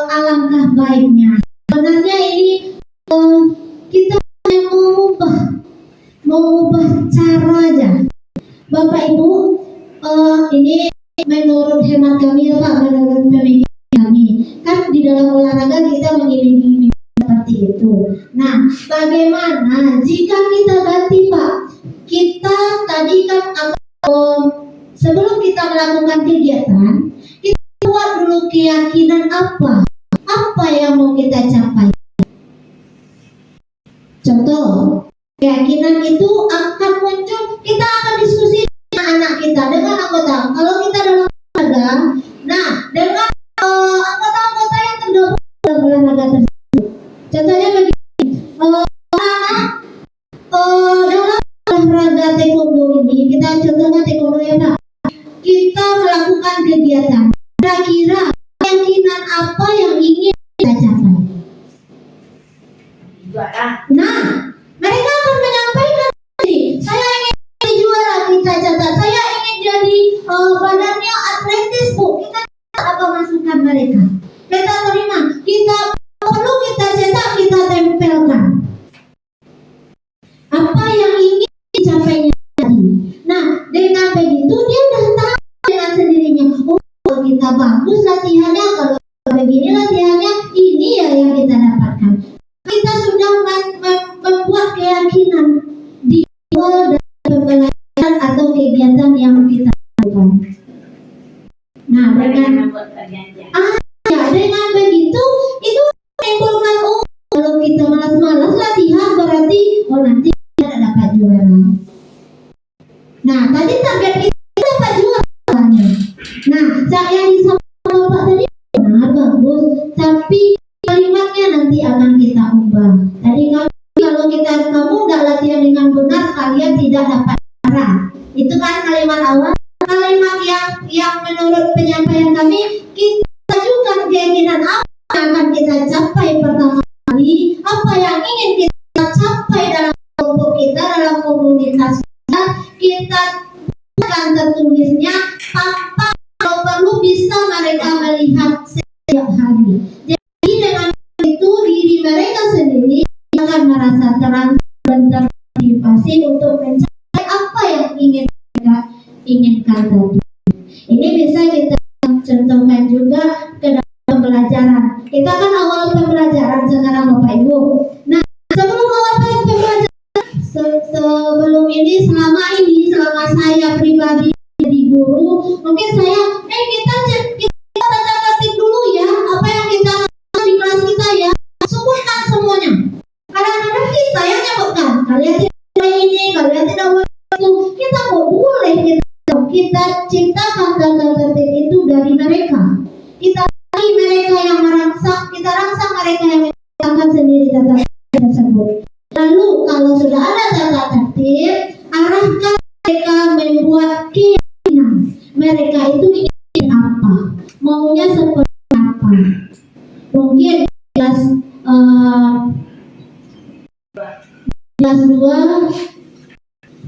S4: alangkah baiknya sebenarnya ini kita mengubah cara aja Bapak Ibu. Ini menurut hemat kami ya Pak, menurut pemikiran kami, kan di dalam olahraga kita mengiming-iming seperti itu. Nah, bagaimana jika kita ganti Pak? Kita tadi kan sebelum kita melakukan kegiatan, kita buat dulu keyakinan apa yang mau kita capai. Contoh, keyakinan itu akan muncul, kita akan diskusi dengan anak kita, dengan anggota. Kalau kita dalam olahraga, nah dengan anggota-anggota yang tergabung dalam olahraga tersebut. Contohnya begini, dalam olahraga taekwondo ini, kita contohnya taekwondo ya Pak, kita melakukan kegiatan. Kira-kira keyakinan apa yang ingin kita capai? Nah, mereka akan menyampaikan ini, saya ingin jadi juara, kita catat. Saya ingin jadi badannya atletis Bu, kita catat apa masukan mereka. Kita terima, kita perlu kita cetak, kita tempelkan apa yang ingin dicapainya tadi. Nah, dengan begitu dia sudah tahu dengan sendirinya, oh kalau kita bagus latihannya, kalau begini latihannya, ini ya yang kita dapatkan. Kita sudah membuat keyakinan di awal dari pembelajaran atau kegiatan yang kita lakukan. Nah, dengan begitu itu menimbulkan kalau kita malas-malas latihan berarti nanti kita tidak dapat juara. Nah, tadi target kita dapat juara. Nah, yang disampaikan Bapak tadi benar bagus, tapi kalimatnya nanti akan kita ubah. Tadi kalau kamu nggak latihan dengan benar, kalian tidak dapat juara. Itu kan kalimat awal. Kalimat yang menurut penyampaian kami, kita ajukan keyakinan apa yang akan kita capai pertama kali, apa yang ingin kita capai dalam kelompok kita, dalam komunitas kita bukan tertulisnya tanpa kalau perlu bisa mereka melihat setiap hari. Jadi dengan itu diri mereka sendiri akan merasa terang dan termotivasi untuk mencapai apa yang ingin mereka inginkan tadi. Ini bisa kita contohkan juga ke dalam pembelajaran. Kita kan awal pembelajaran sekarang Bapak Ibu. Nah, sebelum awal pembelajaran, sebelum ini, selama saya pribadi jadi guru, mungkin saya kita tata-tatik dulu ya apa yang kita di kelas kita ya, sebutkan semuanya. Kadang-kadang kita yang nyebutkan, kalian tidak ini, kalian tidak boleh itu, kita kok boleh kita ciptakan tata-tatik itu dari mereka. Kita cari mereka yang merangsang, kita rangsang mereka yang menciptakan sendiri tata-tatik tersebut. Lalu kalau sudah ada tata-tatik, arahkan mereka membuat keyakinan. Mereka itu ingin apa, maunya seperti apa. Mungkin kelas 2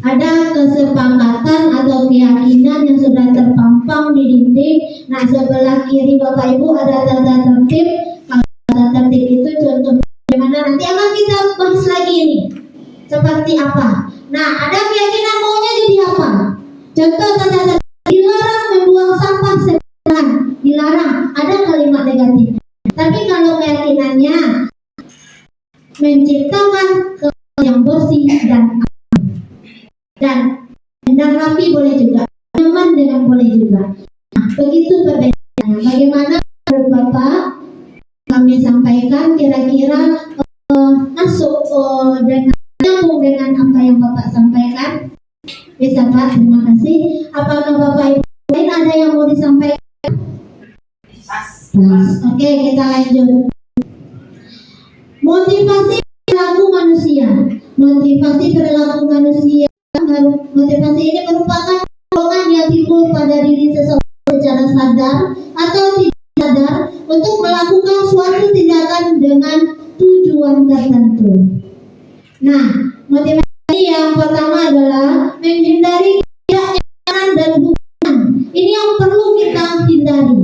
S4: ada kesepakatan atau keyakinan yang sudah terpampang di dinding. Nah, sebelah kiri Bapak Ibu ada tata tertib. Kalau tata tertib itu contoh bagaimana nanti akan kita bahas lagi ini. Seperti apa? Nah, ada keyakinan maunya jadi apa? Contoh tata tertib, dilarang membuang sampah sembarangan. itu perbedaannya. Bagaimana menurut Bapak kami sampaikan kira-kira masuk dengan nyambung dengan apa yang Bapak sampaikan? Bisa Pak, terima kasih. Apakah Bapak Ibu lain ada yang mau disampaikan? Oke, kita lanjut. Motivasi perilaku manusia. Motivasi perilaku manusia. Motivasi ini merupakan dorongan yang timbul pada diri seseorang secara sadar atau tidak sadar untuk melakukan suatu tindakan dengan tujuan tertentu. Nah, motivasi yang pertama adalah menghindari ketidaknyamanan dan hubungan. Ini yang perlu kita hindari.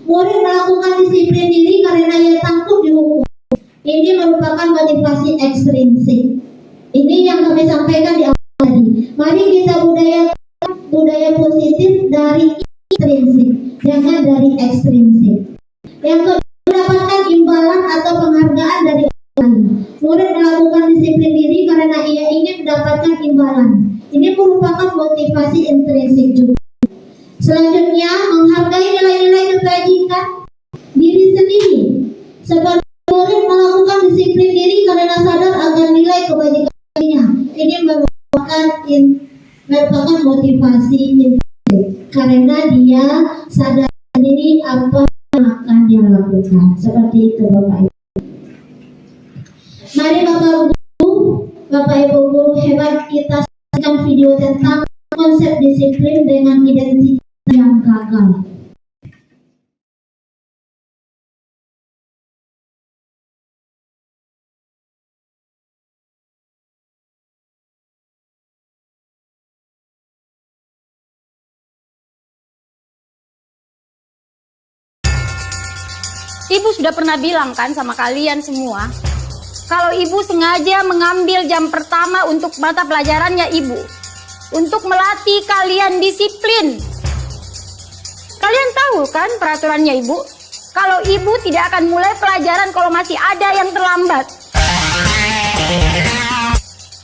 S4: Murid melakukan disiplin diri karena ia takut dihukum. Ini merupakan motivasi ekstrinsik. Ini yang kami sampaikan di awal tadi. Mari kita budaya positif dari intrinsik, jangan dari ekstrinsik. Yang kedua, mendapatkan imbalan atau penghargaan dari orang lain. Murid melakukan disiplin diri karena ia ingin mendapatkan imbalan. Ini merupakan motivasi intrinsik juga. Selanjutnya, menghargai nilai-nilai kebajikan diri sendiri. Seperti murid melakukan disiplin diri karena sadar akan nilai kebajikannya. Ini merupakan motivasi intrinsik karena dia sadar sendiri apa yang akan dia lakukan. Seperti itu Bapak Ibu. Mari Bapak Ibu guru hebat, kita saksikan video tentang konsep disiplin dengan identitas yang gagal.
S6: Ibu sudah pernah bilang kan sama kalian semua, kalau ibu sengaja mengambil jam pertama untuk mata pelajarannya ibu, untuk melatih kalian disiplin. Kalian tahu kan peraturannya ibu? Kalau ibu tidak akan mulai pelajaran kalau masih ada yang terlambat.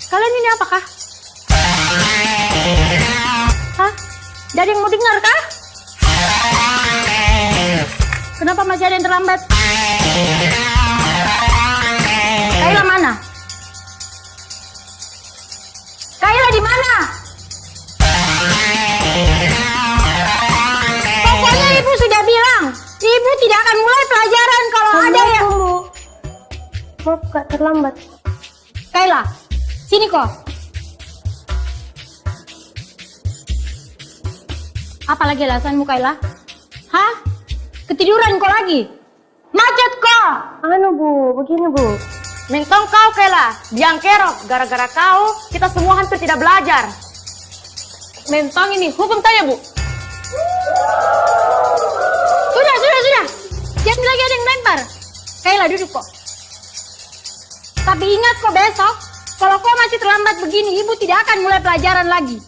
S6: Kalian ini apakah? Hah? Jadi yang mau dengar kah? Kenapa masih ada yang terlambat? Kaila mana? Kaila di mana? Pokoknya ibu sudah bilang, ibu tidak akan mulai pelajaran kalau ada yang...
S7: Maaf Kak, terlambat.
S6: Kaila, sini kok. Apa lagi alasanmu Kaila? Hah? Ketiduran kau lagi? Macet kau?
S7: Anu Bu, begini Bu.
S8: Mentong kau Kaila, biang kerok. Gara-gara kau, kita semua hampir tidak belajar. Mentong ini, hukum saya Bu.
S6: Sudah. Jangan lagi ada yang lempar. Kaila duduk kok. Tapi ingat kok besok, kalau kau masih terlambat begini, ibu tidak akan mulai pelajaran lagi.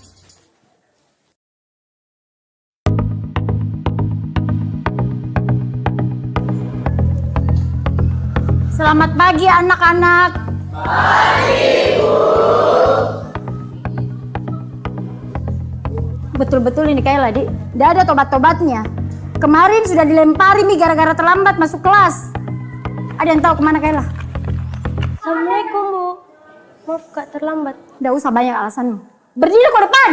S6: Selamat pagi anak-anak. Pagi, Bu. Betul-betul ini Kaila, Dik. Tidak ada tobat-tobatnya. Kemarin sudah dilempari nih gara-gara terlambat masuk kelas. Ada yang tahu kemana Kaila?
S7: Assalamualaikum Bu. Maaf Kak, terlambat.
S6: Tidak usah banyak alasanmu. Berdiri ke depan.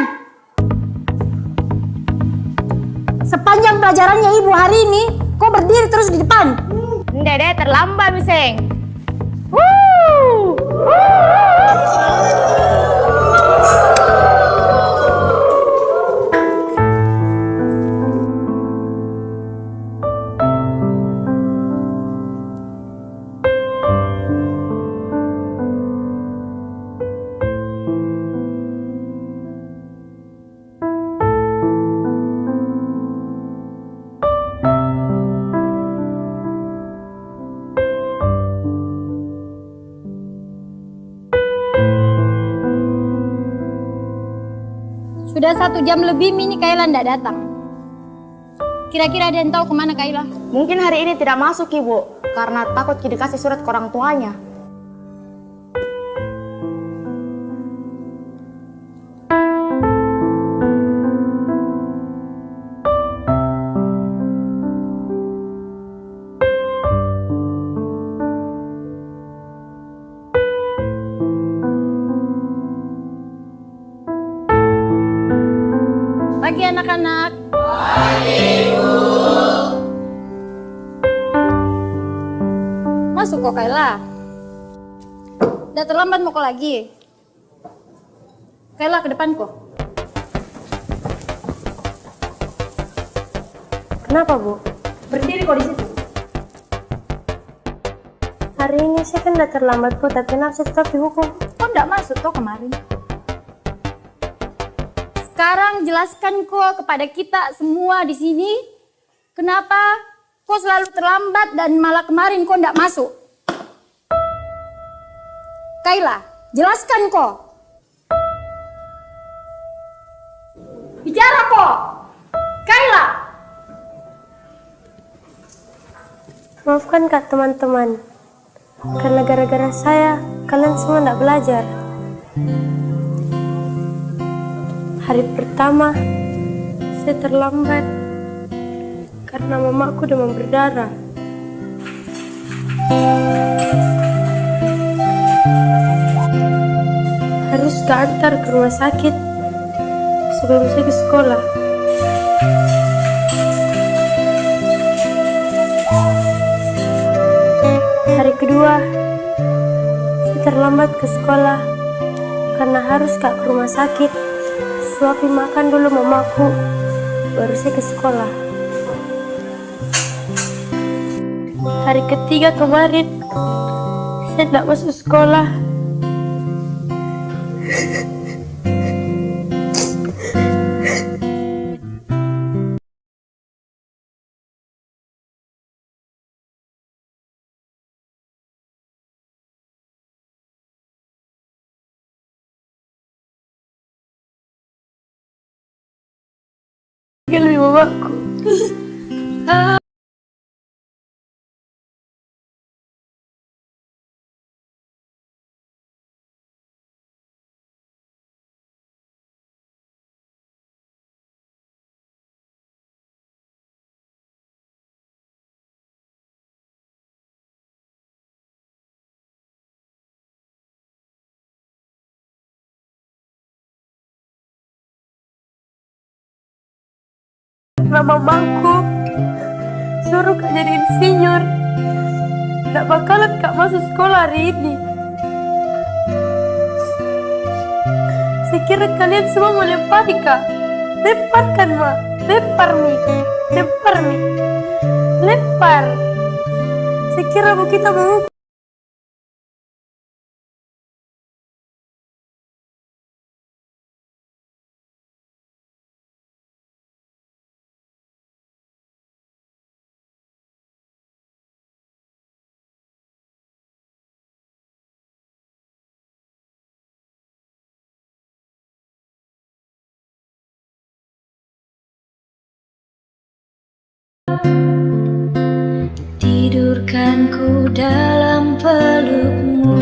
S6: Sepanjang pelajarannya ibu hari ini, kau berdiri terus di depan.
S8: Dede terlambat miseng.
S6: Sudah 1 jam lebih Mini Kaila tidak datang. Kira-kira ada yang tahu kemana Kaila?
S8: Mungkin hari ini tidak masuk Ibu, karena takut dikasih surat ke orang tuanya.
S6: anak-anak? Masuk kok Kayla. Udah terlambat mau kok lagi. Kayla ke depan kok.
S7: Kenapa, Bu?
S6: Berdiri kok di situ.
S7: Hari ini saya kan udah terlambat, Bu, tapi kenapa saya tetap dihukum?
S6: Kok enggak masuk toh kemarin? Sekarang jelaskan kok kepada kita semua di sini, kenapa kok selalu terlambat dan malah kemarin kok enggak masuk? Kayla, jelaskan kok. Bicara kok. Kayla.
S7: Maafkan Kak teman-teman, karena gara-gara saya, kalian semua tidak belajar. Hari pertama, saya terlambat karena mamaku demam berdarah. Harus keantar ke rumah sakit sebelum saya ke sekolah. Hari kedua, saya terlambat ke sekolah karena harus ke rumah sakit suapin makan dulu mamaku, baru saya ke sekolah. Hari ketiga kemarin, saya tidak masuk sekolah. Lebih mamaku. Karena mamaku suruh Kak jadi insinyur, tidak bakalan Kak masuk sekolah hari ini. Saya kira kalian semua mau lempar Kak. Lemparkan, Ma. Lempar nih. Lempar nih. Lempar. Saya kira Bu kita mau
S9: tidurkanku dalam pelukmu.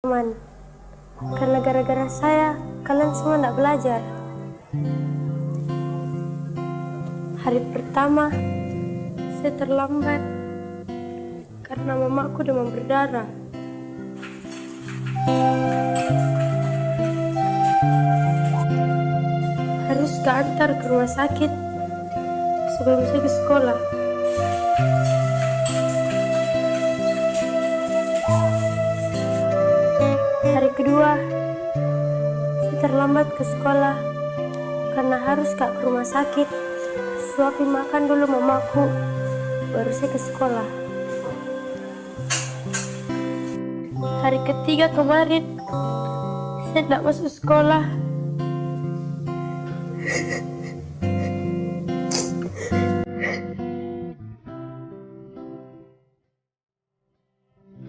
S7: teman. Karena gara-gara saya, kalian semua tidak belajar. Hari pertama, saya terlambat karena mamaku demam berdarah. Harus keantar ke rumah sakit sebelum saya ke sekolah. Hari kedua, saya terlambat ke sekolah karena harus ke rumah sakit suapin makan dulu mamaku, baru saya ke sekolah. Hari ketiga kemarin, saya tidak masuk sekolah.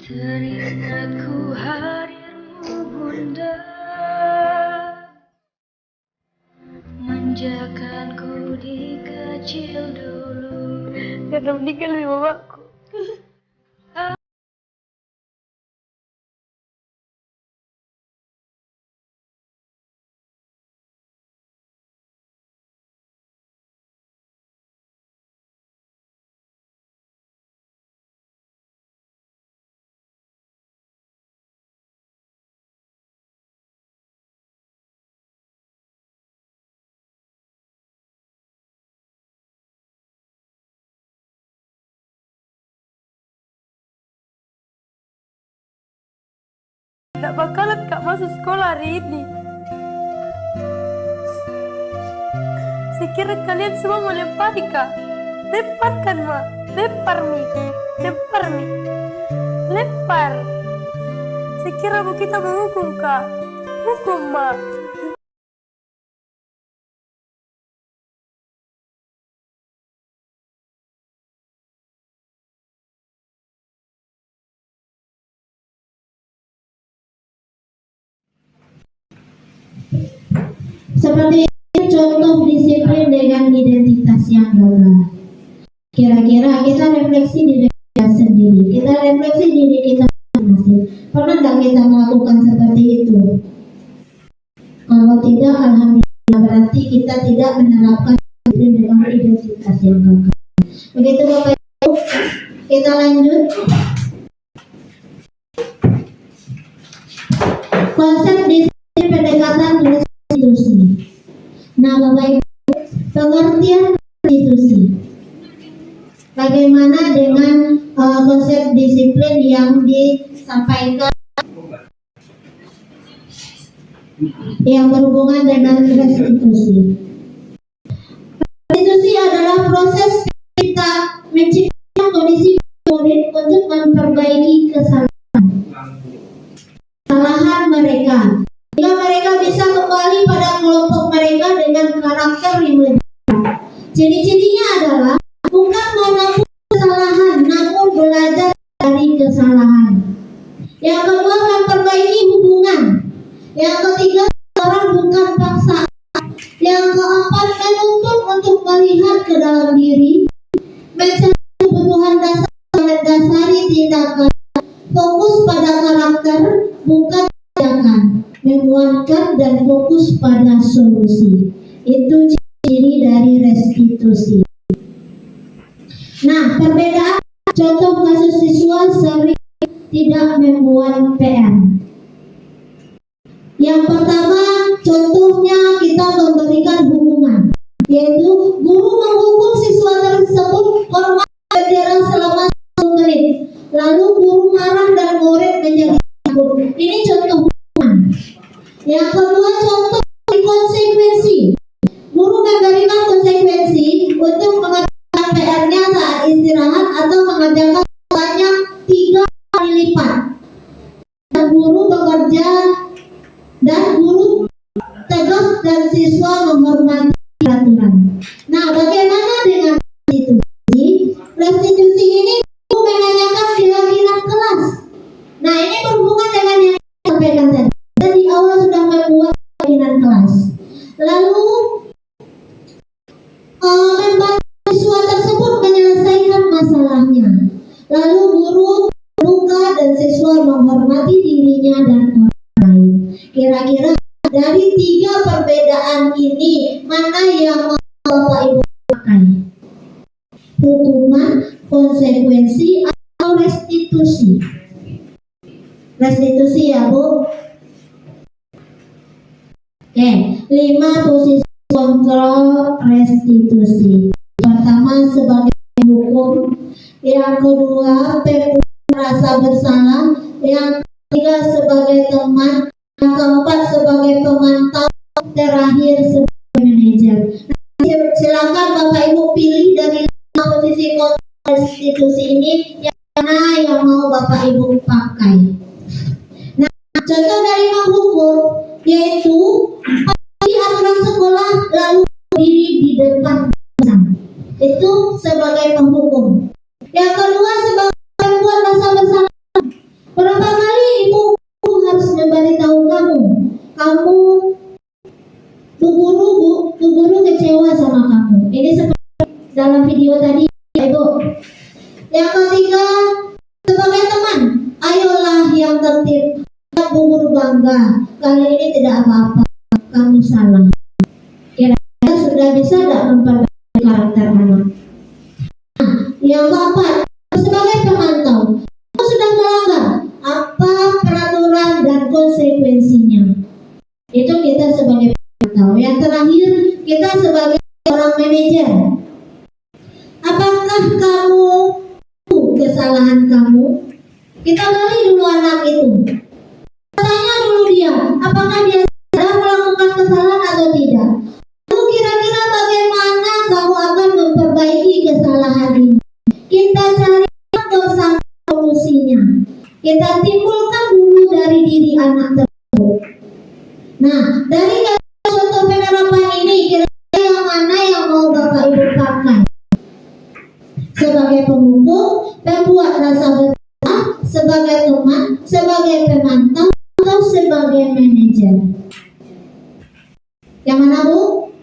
S9: Teringatku hadirmu bunda, manjakanku di kecil dulu.
S7: Karena meninggal mamaku. Tidak bakalan Kak masuk sekolah hari ini. Saya kira kalian semua mau lempari Kak. Lemparkan Mak. Lempar nih. Lempar nih. Lempar. Saya kira mau kita menghukum Kak. Hukum Mak.
S4: Seperti contoh disiplin dengan identitas yang gagal. Kira-kira kita refleksi diri kita sendiri, kita refleksi diri kita masing-masing. Pernah nggak kita melakukan seperti itu? Kalau tidak, alhamdulillah berarti kita tidak menerapkan disiplin dengan identitas yang gagal. Begitu Bapak Ibu, kita lanjut. Konsep disiplin pendekatan restitusi. Nah, Bapak Ibu, pengertian restitusi. Bagaimana dengan konsep disiplin yang disampaikan yang berhubungan dengan restitusi? Restitusi adalah proses kita menciptakan kondisi murid untuk memperbaiki kesalahan mereka, sehingga mereka bisa kembali pada kelompok mereka dengan karakter yang lebih baik. Ciri-cirinya adalah bukan mengaku kesalahan, namun belajar dari kesalahan. Yang kedua, memperbaiki hubungan. Yang ketiga, orang bukan paksa. Yang keempat, menuntut untuk melihat ke dalam diri, mencari kebutuhan dasar yang mendasari tindakan, fokus pada karakter, bukan tindakan, menguatkan dan fokus pada solusi. Itu ciri dari restitusi. Nah, perbedaan contoh kasus siswa sering tidak membuat PR. Yang pertama, contohnya kita memberikan hukuman, yaitu guru menghukum siswa tersebut hormat bendera selama 10 menit. Lalu guru marah dan murid menjadi takut. Ini contoh hukuman. Yang kedua, contoh konsekuensi. Guru memberikan konsekuensi untuk mengerjakan PR-nya saat istirahat atau mengerjakan sebanyak 3 kali lipat. Guru bekerja dan guru tegas dan siswa menghormati peraturan. Nah, bagaimana dengan restitusi? Restitusi ini guru menanyakan keyakinan kelas. Nah, ini berhubungan dengan yang saya sampaikan tadi. Kita di awal sudah membuat keyakinan kelas. Lalu membantu siswa tersebut menyelesaikan masalahnya. hukuman, konsekuensi, atau restitusi. Restitusi ya Bu. Oke, 5 posisi kontrol restitusi. Pertama sebagai hukum, yang kedua merasa bersalah, yang ketiga sebagai teman, yang keempat sebagai pemantau, terakhir sebagai manajer. Nah, silakan Bapak Ibu pilih dari 5 posisi kontrol restitusi ini yang mana yang mau Bapak Ibu pakai. Nah, contoh dari menghukum yaitu aturan sekolah lalu berdiri di depan pesan. Itu sebagai penghukum. Yang kedua sebagai pembuat rasa bersalah. Berapa kali ibu harus memberitahu kamu Bu guru kecewa sama kamu. Ini seperti dalam video tadi ya Ibu. Yang ketiga sebagai teman, ayolah yang tertib. Bu guru bangga, kali ini tidak apa-apa, kamu salah. Kira-kira sudah bisa tidak memperbaiki karakter anak. Nah, yang keempat sebagai pemantau, kamu sudah melanggar apa peraturan dan konsekuensinya. Itu kita sebagai pemantau. Yang terakhir kita sebagai orang manajer. Apakah kamu kesalahan kamu? Kita gali dulu anak itu. Tanya dulu dia, apakah dia sedang melakukan kesalahan atau tidak. Lalu kira-kira bagaimana kamu akan memperbaiki kesalahan ini. Kita cari bersama solusinya. Kita timbulkan dulu dari diri anak tersebut. Nah, dari contoh penerapan ini, kira-kira yang mana yang mau Bapak Ibu pakai? Sebagai penghukum, pembuat rasa bersalah, sebagai teman, sebagai pemantau, atau sebagai manajer. Yang mana Bu?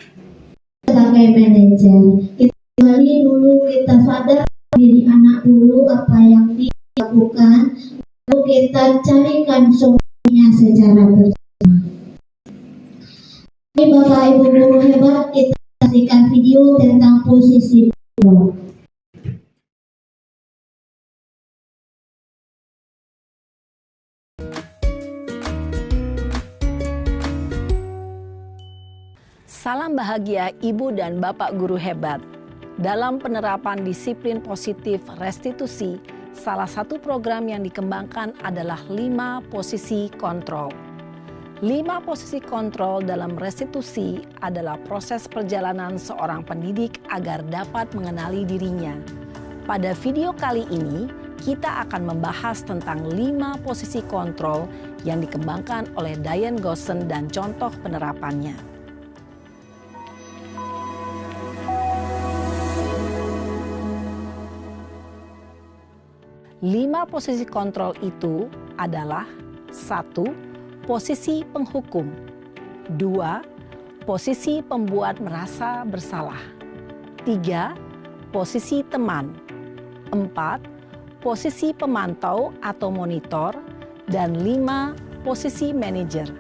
S4: Sebagai manajer. Kita kembali dulu, kita sadar diri anak dulu apa yang dilakukan, lalu kita carikan solusinya secara bersama. Ini Bapak Ibu guru hebat, kita saksikan video tentang posisi kontrol.
S10: Salam bahagia Ibu dan Bapak guru hebat. Dalam penerapan disiplin positif restitusi, salah satu program yang dikembangkan adalah 5 posisi kontrol. 5 posisi kontrol dalam restitusi adalah proses perjalanan seorang pendidik agar dapat mengenali dirinya. Pada video kali ini, kita akan membahas tentang 5 posisi kontrol yang dikembangkan oleh Diane Goossen dan contoh penerapannya. 5 posisi kontrol itu adalah 1. Posisi penghukum. 2. Posisi pembuat merasa bersalah. 3. Posisi teman. 4. Posisi pemantau atau monitor. Dan 5. Posisi manajer.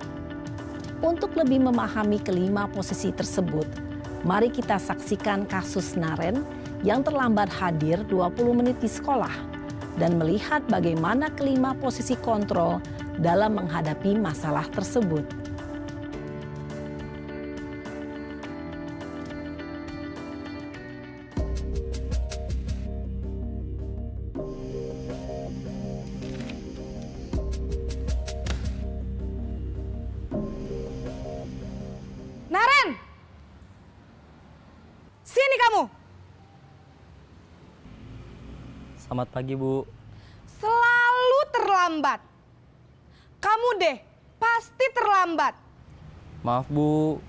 S10: Untuk lebih memahami kelima posisi tersebut, mari kita saksikan kasus Naren yang terlambat hadir 20 menit di sekolah dan melihat bagaimana kelima posisi kontrol dalam menghadapi masalah tersebut.
S8: Naren! Sini kamu!
S11: Selamat pagi, Bu.
S8: Selalu terlambat. Kamu deh, pasti terlambat.
S11: Maaf, Bu.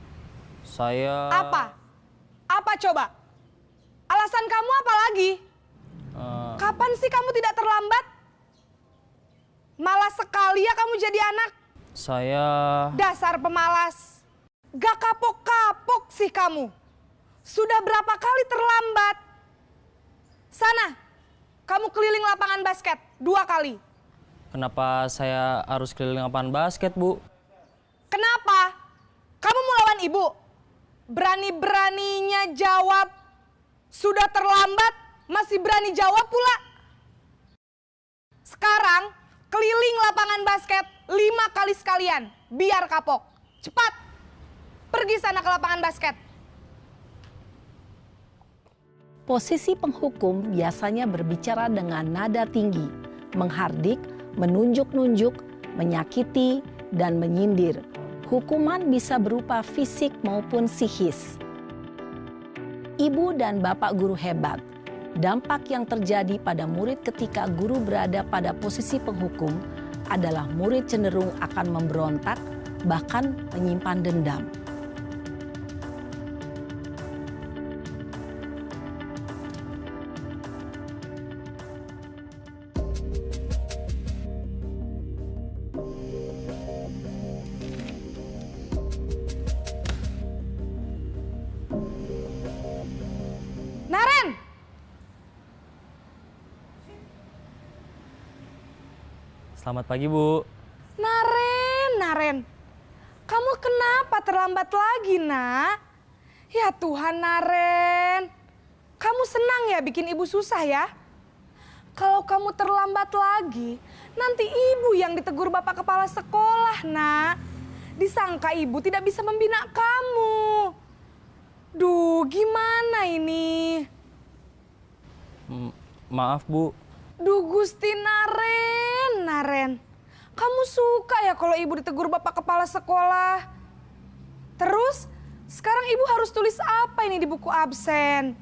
S11: Saya...
S8: Apa? Apa coba? Alasan kamu apa lagi? Kapan sih kamu tidak terlambat? Malas sekali ya kamu jadi anak.
S11: Saya...
S8: Dasar pemalas. Gak kapok-kapok sih kamu. Sudah berapa kali terlambat? Sana. Kamu keliling lapangan basket 2 kali.
S11: Kenapa saya harus keliling lapangan basket, Bu?
S8: Kenapa? Kamu mau lawan ibu? Berani-beraninya jawab, sudah terlambat, Masih berani jawab pula. Sekarang keliling lapangan basket 5 kali sekalian, biar kapok. Cepat, pergi sana ke lapangan basket.
S10: Posisi penghukum biasanya berbicara dengan nada tinggi, menghardik, menunjuk-nunjuk, menyakiti, dan menyindir. Hukuman bisa berupa fisik maupun psikis. Ibu dan bapak guru hebat. Dampak yang terjadi pada murid ketika guru berada pada posisi penghukum adalah murid cenderung akan memberontak, bahkan menyimpan dendam.
S8: Naren!
S11: Selamat pagi, Bu.
S8: Naren. Kamu kenapa terlambat lagi, Nak? Ya Tuhan, Naren. Kamu senang ya bikin ibu susah ya? Kalau kamu terlambat lagi, nanti ibu yang ditegur bapak kepala sekolah, Nak. Disangka ibu tidak bisa membina kamu. Duh, gimana ini?
S11: Maaf, Bu.
S8: Duh, Gusti Naren. Kamu suka ya kalau ibu ditegur bapak kepala sekolah? Terus, sekarang ibu harus tulis apa ini di buku absen?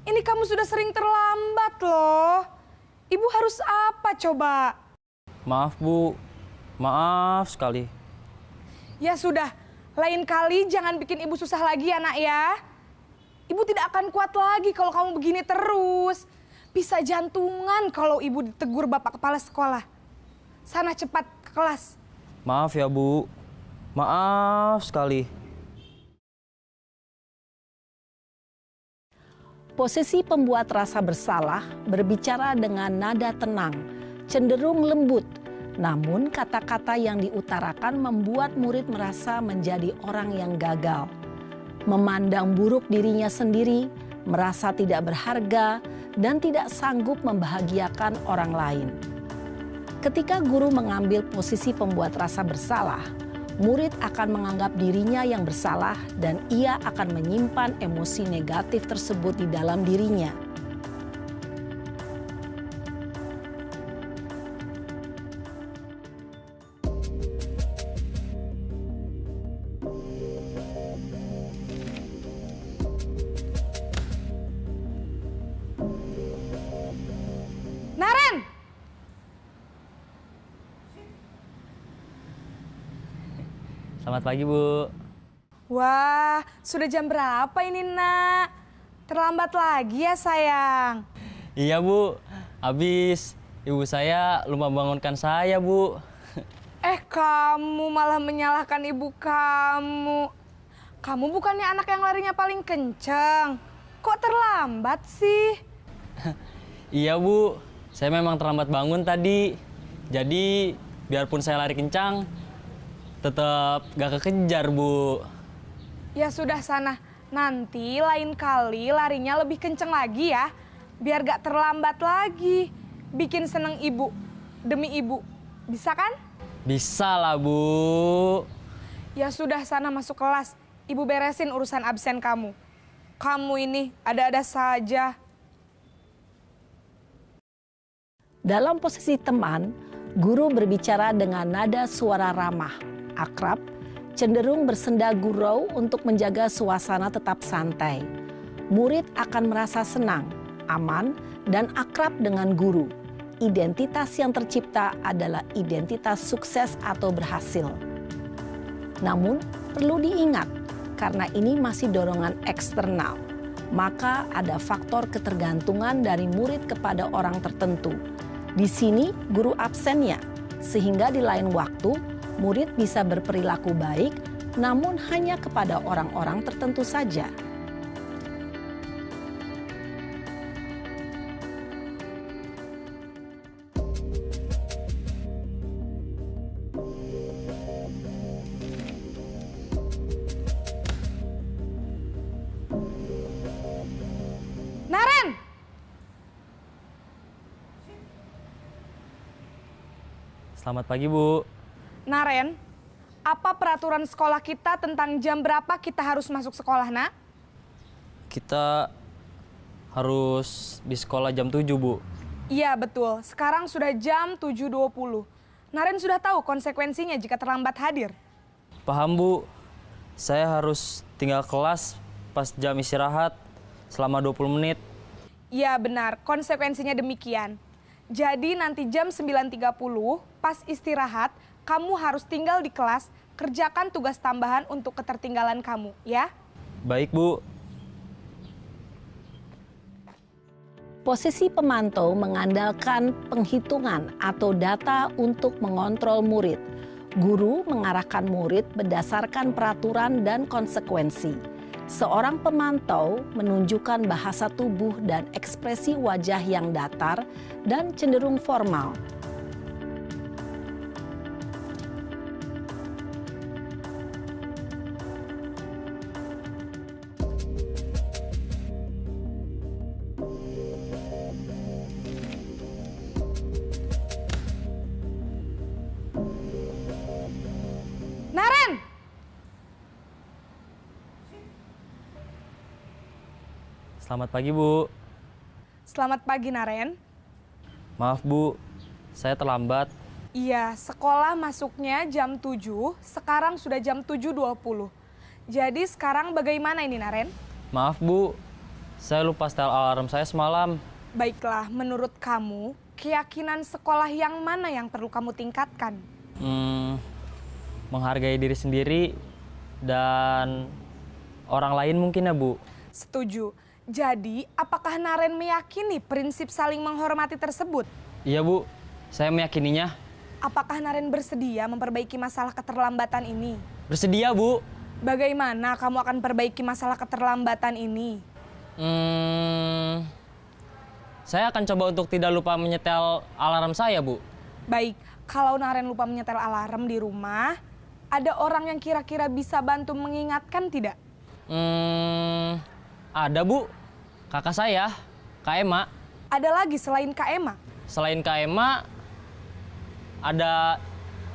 S8: Ini kamu sudah sering terlambat loh. Ibu harus apa coba?
S11: Maaf, Bu. Maaf sekali.
S8: Ya sudah, lain kali jangan bikin ibu susah lagi ya, Nak ya. Ibu tidak akan kuat lagi kalau kamu begini terus. Bisa jantungan kalau ibu ditegur bapak kepala sekolah. Sana cepat ke kelas.
S11: Maaf ya, Bu. Maaf sekali.
S10: Posisi pembuat rasa bersalah berbicara dengan nada tenang, cenderung lembut. Namun kata-kata yang diutarakan membuat murid merasa menjadi orang yang gagal. Memandang buruk dirinya sendiri, merasa tidak berharga, dan tidak sanggup membahagiakan orang lain. Ketika guru mengambil posisi pembuat rasa bersalah, murid akan menganggap dirinya yang bersalah dan ia akan menyimpan emosi negatif tersebut di dalam dirinya.
S8: Naren!
S11: Selamat pagi, Bu.
S8: Wah, sudah jam berapa ini, Nak? Terlambat lagi ya, sayang?
S11: Iya, Bu. Habis ibu saya lupa bangunkan saya, Bu.
S8: Kamu malah menyalahkan ibu kamu. Kamu bukannya anak yang larinya paling kenceng. Kok terlambat sih?
S11: Iya, Bu. Saya memang terlambat bangun tadi. Jadi, biarpun saya lari kencang, tetap gak kekejar, Bu.
S8: Ya sudah sana, nanti lain kali larinya lebih kenceng lagi ya. Biar gak terlambat lagi. Bikin seneng ibu, demi ibu. Bisa kan?
S11: Bisa lah, Bu.
S8: Ya sudah sana masuk kelas. Ibu beresin urusan absen kamu. Kamu ini ada-ada saja.
S10: Dalam posisi teman, guru berbicara dengan nada suara ramah, akrab, cenderung bersenda gurau untuk menjaga suasana tetap santai. Murid akan merasa senang, aman, dan akrab dengan guru. Identitas yang tercipta adalah identitas sukses atau berhasil. Namun, perlu diingat, karena ini masih dorongan eksternal, maka ada faktor ketergantungan dari murid kepada orang tertentu. Di sini guru absennya, sehingga di lain waktu murid bisa berperilaku baik, namun hanya kepada orang-orang tertentu saja.
S8: Naren,
S11: Selamat pagi, Bu.
S8: Naren, apa peraturan sekolah kita tentang jam berapa kita harus masuk sekolah, nak?
S11: Kita harus di sekolah jam 7, Bu.
S8: Iya, betul. Sekarang sudah jam 7.20. Naren sudah tahu konsekuensinya jika terlambat hadir.
S11: Paham, Bu. Saya harus tinggal kelas pas jam istirahat selama 20 menit.
S8: Iya, benar. Konsekuensinya demikian. Jadi nanti jam 9.30 pas istirahat, kamu harus tinggal di kelas, kerjakan tugas tambahan untuk ketertinggalan kamu, ya?
S11: Baik, Bu.
S10: Posisi pemantau mengandalkan penghitungan atau data untuk mengontrol murid. Guru mengarahkan murid berdasarkan peraturan dan konsekuensi. Seorang pemantau menunjukkan bahasa tubuh dan ekspresi wajah yang datar dan cenderung formal.
S8: Naren!
S11: Selamat pagi, Bu.
S8: Selamat pagi, Naren.
S11: Maaf, Bu. Saya terlambat.
S8: Iya, sekolah masuknya jam 7, sekarang sudah jam 7.20. Jadi sekarang bagaimana ini, Naren?
S11: Maaf, Bu. Saya lupa setel alarm saya semalam.
S8: Baiklah, menurut kamu, keyakinan sekolah yang mana yang perlu kamu tingkatkan?
S11: Menghargai diri sendiri dan orang lain mungkin ya, Bu.
S8: Setuju. Jadi, apakah Naren meyakini prinsip saling menghormati tersebut?
S11: Iya, Bu. Saya meyakininya.
S8: Apakah Naren bersedia memperbaiki masalah keterlambatan ini?
S11: Bersedia, Bu.
S8: Bagaimana kamu akan perbaiki masalah keterlambatan ini?
S11: Saya akan coba untuk tidak lupa menyetel alarm saya, Bu.
S8: Baik, kalau Naren lupa menyetel alarm di rumah, ada orang yang kira-kira bisa bantu mengingatkan tidak?
S11: Ada, Bu. Kakak saya, Kak Ema.
S8: Ada lagi selain Kak Ema?
S11: Selain Kak Ema, ada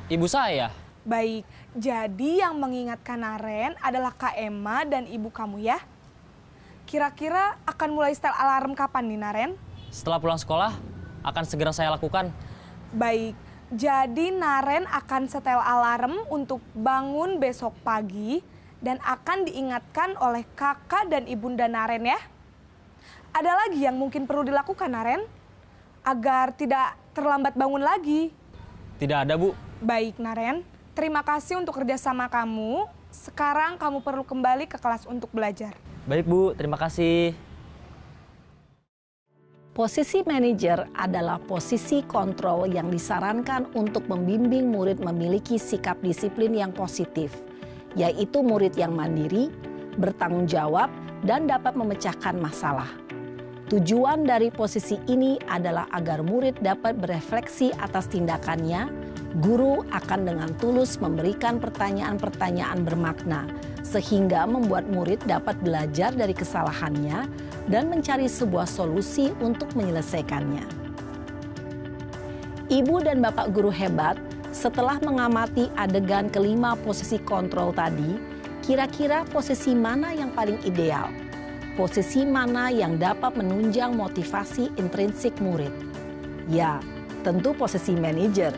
S11: ibu saya.
S8: Baik, jadi yang mengingatkan Naren adalah Kak Ema dan ibu kamu ya? Kira-kira akan mulai setel alarm kapan nih, Naren?
S11: Setelah pulang sekolah, akan segera saya lakukan.
S8: Baik, jadi Naren akan setel alarm untuk bangun besok pagi dan akan diingatkan oleh kakak dan ibunda Naren ya. Ada lagi yang mungkin perlu dilakukan, Naren? Agar tidak terlambat bangun lagi.
S11: Tidak ada, Bu.
S8: Baik, Naren. Terima kasih untuk kerjasama kamu. Sekarang kamu perlu kembali ke kelas untuk belajar.
S11: Baik, Bu. Terima kasih.
S10: Posisi manajer adalah posisi kontrol yang disarankan untuk membimbing murid memiliki sikap disiplin yang positif, yaitu murid yang mandiri, bertanggung jawab, dan dapat memecahkan masalah. Tujuan dari posisi ini adalah agar murid dapat berefleksi atas tindakannya. Guru akan dengan tulus memberikan pertanyaan-pertanyaan bermakna, sehingga membuat murid dapat belajar dari kesalahannya dan mencari sebuah solusi untuk menyelesaikannya. Ibu dan bapak guru hebat, setelah mengamati adegan kelima posisi kontrol tadi, kira-kira posisi mana yang paling ideal? Posisi mana yang dapat menunjang motivasi intrinsik murid? Ya, tentu posisi manajer.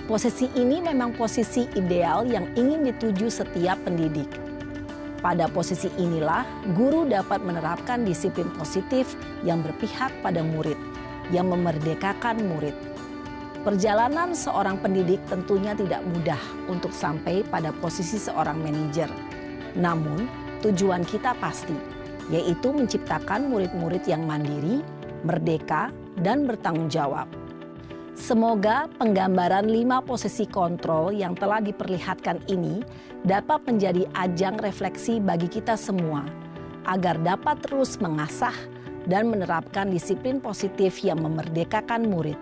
S10: Posisi ini memang posisi ideal yang ingin dituju setiap pendidik. Pada posisi inilah, guru dapat menerapkan disiplin positif yang berpihak pada murid, yang memerdekakan murid. Perjalanan seorang pendidik tentunya tidak mudah untuk sampai pada posisi seorang manajer. Namun, tujuan kita pasti, yaitu menciptakan murid-murid yang mandiri, merdeka, dan bertanggung jawab. Semoga penggambaran 5 posisi kontrol yang telah diperlihatkan ini dapat menjadi ajang refleksi bagi kita semua, agar dapat terus mengasah dan menerapkan disiplin positif yang memerdekakan murid.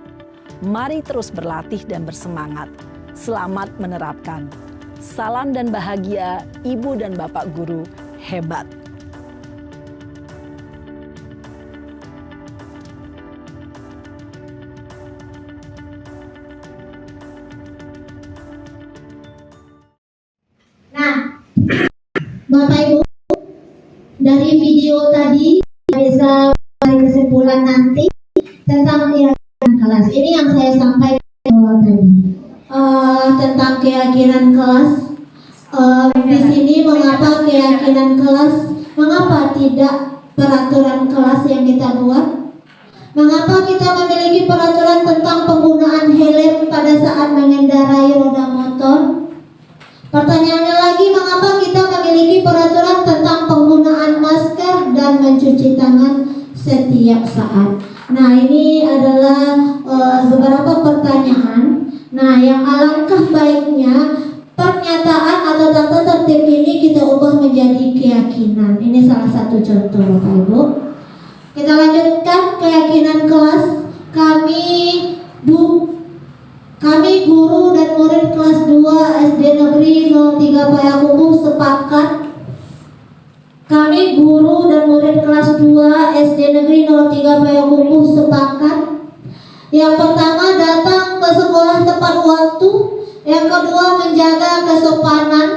S10: Mari terus berlatih dan bersemangat. Selamat menerapkan. Salam dan bahagia, Ibu dan Bapak Guru hebat.
S4: Bapak Ibu, dari video tadi bisa tarik kesimpulan nanti tentang keyakinan kelas. Ini yang saya sampaikan awal tadi tentang keyakinan kelas. Di sini mengapa keyakinan kelas, mengapa tidak peraturan kelas yang kita buat? Mengapa kita memiliki peraturan tentang penggunaan helm pada saat mengendarai roda motor? Pertanyaannya lagi, mengapa kita memiliki peraturan tentang penggunaan masker dan mencuci tangan setiap saat? Nah, ini adalah beberapa pertanyaan. Nah, yang alangkah baiknya pernyataan atau tata tertib ini kita ubah menjadi keyakinan. Ini salah satu contoh, Bapak Ibu. Kita lanjutkan keyakinan kelas. Kami guru dan murid kelas 2 SD Negeri 03 Payakumbuh sepakat. Kami guru dan murid kelas 2 SD Negeri 03 Payakumbuh sepakat. Yang pertama, datang ke sekolah tepat waktu. Yang kedua, menjaga kesopanan,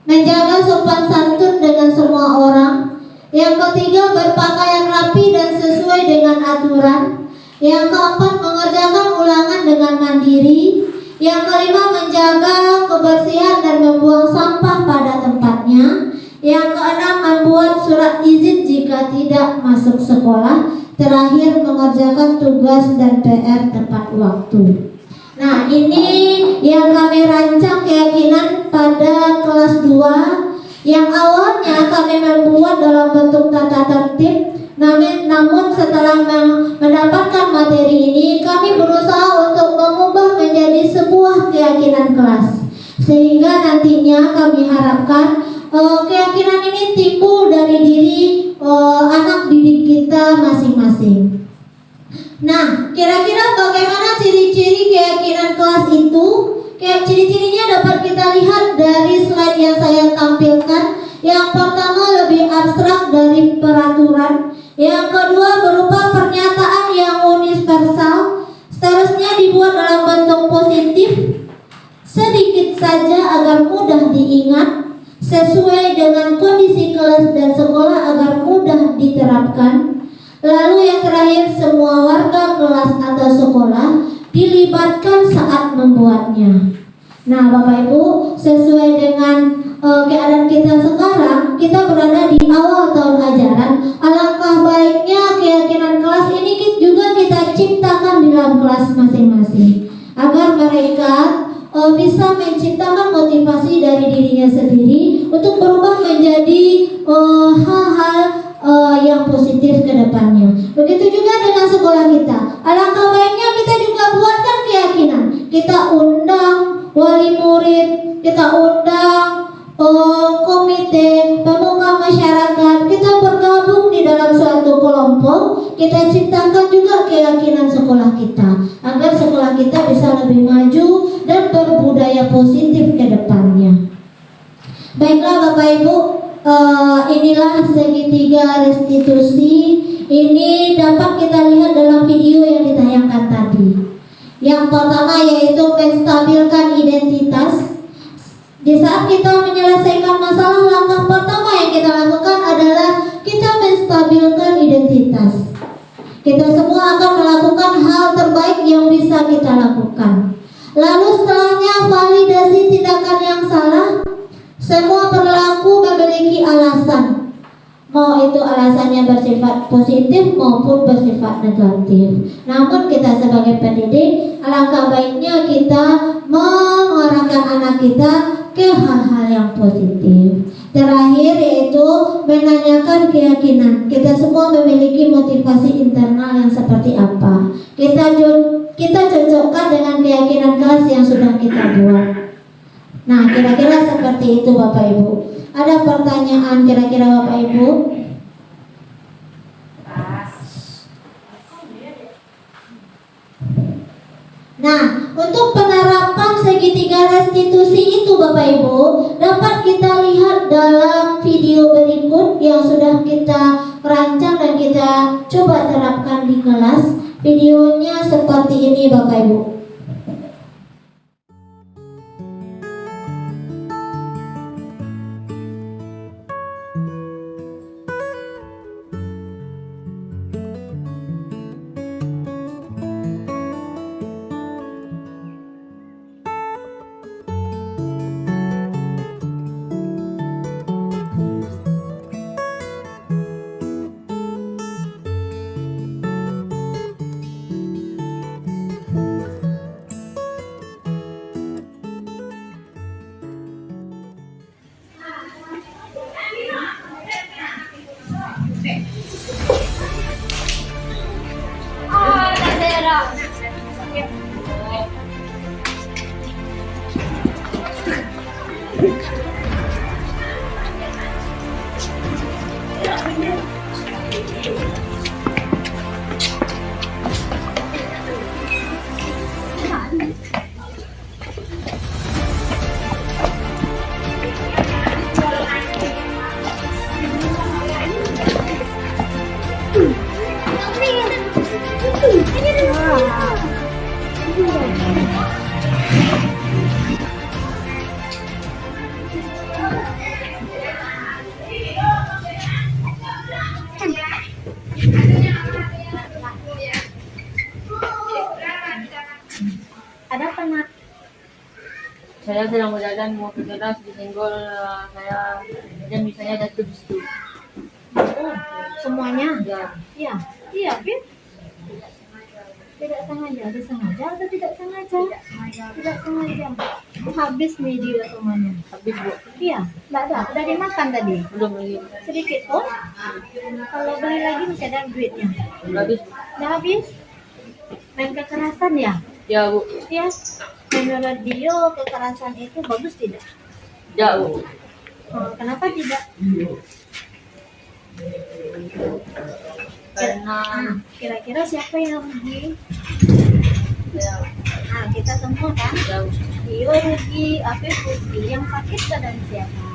S4: menjaga sopan santun dengan semua orang. Yang ketiga, berpakaian rapi dan sesuai dengan aturan. Yang keempat, mengerjakan ulangan dengan mandiri. Yang kelima, menjaga kebersihan dan membuang sampah pada tempatnya. Yang keenam, membuat surat izin jika tidak masuk sekolah. Terakhir, mengerjakan tugas dan PR tepat waktu. Nah, ini yang kami rancang keyakinan pada kelas 2. Yang awalnya kami membuat dalam bentuk tata tertib, namun setelah mendapatkan materi ini, kami berusaha untuk mengubah menjadi sebuah keyakinan kelas, sehingga nantinya kami harapkan keyakinan ini timbul dari diri anak didik kita masing-masing. Nah, kira-kira bagaimana ciri-ciri keyakinan kelas itu? Ciri-cirinya dapat kita lihat dari slide yang saya tampilkan. Yang pertama, lebih abstrak dari peraturan. Yang kedua, berupa pernyataan yang universal. Seterusnya dibuat dalam bentuk positif, sedikit saja agar mudah diingat, sesuai dengan kondisi kelas dan sekolah agar mudah diterapkan. Lalu yang terakhir, semua warga kelas atau sekolah dilibatkan saat membuatnya. Nah, Bapak Ibu, sesuai dengan keadaan kita sekarang, kita berada di awal tahun ajaran. Alangkah baiknya keyakinan kelas ini juga kita ciptakan di dalam kelas masing-masing, agar mereka bisa menciptakan motivasi dari dirinya sendiri untuk berubah menjadi hal-hal yang positif ke depannya. Begitu juga dengan sekolah kita. Alangkah baiknya kita juga buatkan keyakinan. Kita undang wali murid, kita undang komite, pemuka masyarakat, kita bergabung di dalam suatu kelompok. Kita ciptakan juga keyakinan sekolah kita, agar sekolah kita bisa lebih maju dan berbudaya positif ke depannya. Baiklah Bapak Ibu, inilah segitiga restitusi. Ini dapat kita lihat dalam video yang ditayangkan tadi. Yang pertama yaitu menstabilkan identitas. Di saat kita menyelesaikan masalah, langkah pertama yang kita lakukan adalah kita menstabilkan identitas. Kita semua akan melakukan hal terbaik yang bisa kita lakukan. Lalu setelahnya validasi tindakan yang salah. Semua perilaku memiliki alasan, mau itu alasannya bersifat positif maupun bersifat negatif. Namun kita sebagai pendidik, alangkah baiknya kita mengarahkan anak kita ke hal-hal yang positif. Terakhir yaitu menanyakan keyakinan. Kita semua memiliki motivasi internal yang seperti apa. Kita cocokkan dengan keyakinan kelas yang sudah kita buat. Nah, kira-kira seperti itu Bapak Ibu. Ada pertanyaan kira-kira Bapak Ibu? Nah, untuk penerapan segitiga restitusi itu Bapak Ibu dapat kita lihat dalam video berikut yang sudah kita rancang dan kita coba terapkan di kelas. Videonya seperti ini Bapak Ibu. Ada apa nak?
S7: Saya sedang berjalan mau ke kelas disenggol saya dan misalnya jatuh di situ.
S4: Semuanya?
S7: Ya.
S4: Iya. Iya, Bib. Tidak sengaja, ada sengaja atau tidak sengaja? Tidak sengaja. Habis nih dia semuanya.
S7: Habis Bu.
S4: Iya, enggak ada. Udah dimakan tadi?
S7: Belum lagi.
S4: Sedikit pun? Kalau beli lagi masih ada duitnya.
S7: Habis.
S4: Udah habis? Main kekerasan ya?
S7: Ya Bu.
S4: Ya. Menurut Dio kekerasan itu bagus tidak?
S7: Ya Bu.
S4: Kenapa tidak?
S7: Karena
S4: kira-kira siapa yang rugi?
S7: ya,
S4: Nah, kita semua kan?
S7: ya Bu.
S4: Dio rugi, Afif rugi. Yang sakit badan siapa?